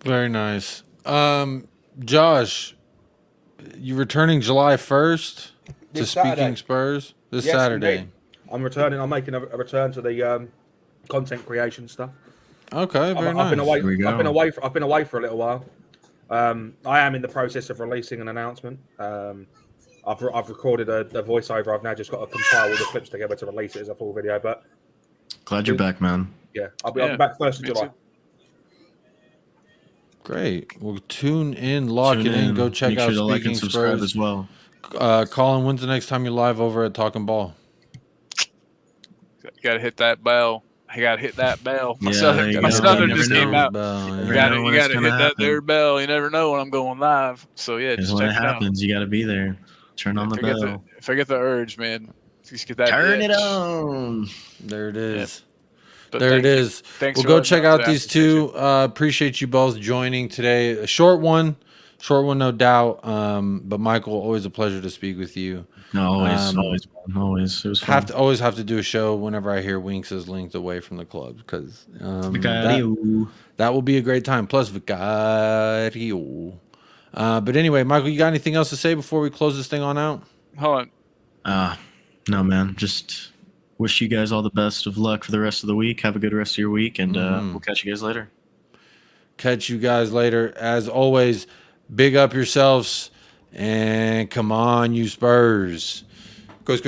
Speaker 1: Very nice. Josh, you returning July 1st to
Speaker 4: This
Speaker 1: Speaking
Speaker 4: Saturday.
Speaker 1: Spurs this
Speaker 4: Yes,
Speaker 1: Saturday.
Speaker 4: indeed. I'm returning. I'm making a return to the content creation stuff.
Speaker 1: Okay, very
Speaker 4: I've
Speaker 1: nice.
Speaker 4: been away.
Speaker 2: Here we go.
Speaker 4: I've been away for a little while. I am in the process of releasing an announcement. I've recorded a voiceover. I've now just got to compile all the clips together to release it as a full video. But
Speaker 2: Glad you're back, man.
Speaker 4: yeah, I'll be back 1st of
Speaker 3: Me
Speaker 4: July.
Speaker 3: too.
Speaker 1: Great. Well, tune in, lock
Speaker 2: Tune
Speaker 1: it in, go check
Speaker 2: Make
Speaker 1: out
Speaker 2: sure to like
Speaker 1: Speaking
Speaker 2: and subscribe
Speaker 1: Spurs.
Speaker 2: as well.
Speaker 1: Colin, when's the next time you're live over at Talking Ball?
Speaker 3: You gotta hit that bell. I gotta hit that bell. My
Speaker 2: Yeah,
Speaker 3: southern,
Speaker 2: there you
Speaker 3: my
Speaker 2: go.
Speaker 3: southern
Speaker 2: You
Speaker 3: just
Speaker 2: never
Speaker 3: came
Speaker 2: know.
Speaker 3: out.
Speaker 1: Yeah.
Speaker 3: You
Speaker 2: Never know when it's
Speaker 3: gotta
Speaker 2: gonna
Speaker 3: hit that
Speaker 2: happen.
Speaker 3: there bell. You never know when I'm going live. So yeah,
Speaker 2: Because
Speaker 3: just
Speaker 2: when
Speaker 3: check
Speaker 2: it
Speaker 3: it out.
Speaker 2: happens, you got to be there. Turn on the bell.
Speaker 3: If I get the urge, man, just get that.
Speaker 2: Turn it
Speaker 3: itch.
Speaker 2: on.
Speaker 1: There it is.
Speaker 3: But
Speaker 1: There
Speaker 3: thank
Speaker 1: it
Speaker 3: you.
Speaker 1: is.
Speaker 3: Thanks
Speaker 1: We'll
Speaker 3: for
Speaker 1: go
Speaker 3: letting
Speaker 1: check
Speaker 3: me know
Speaker 1: out
Speaker 3: today.
Speaker 1: these two. Appreciate you both joining today. A short one, no doubt. But Michael, always a pleasure to speak with you.
Speaker 2: No, always. It was fun.
Speaker 1: Always have to do a show whenever I hear Winks is linked away from the club because
Speaker 2: Vicario.
Speaker 1: that will be a great time. Plus Vicario. But anyway, Michael, you got anything else to say before we close this thing on out?
Speaker 3: Hold on.
Speaker 2: No, man. Just wish you guys all the best of luck for the rest of the week. Have a good rest of your week, and we'll catch you guys later.
Speaker 1: Catch you guys later. As always, big up yourselves and come on, you Spurs. Coys.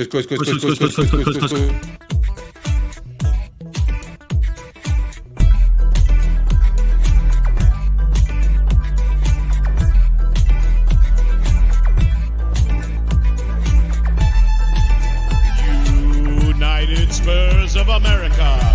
Speaker 5: United Spurs of America.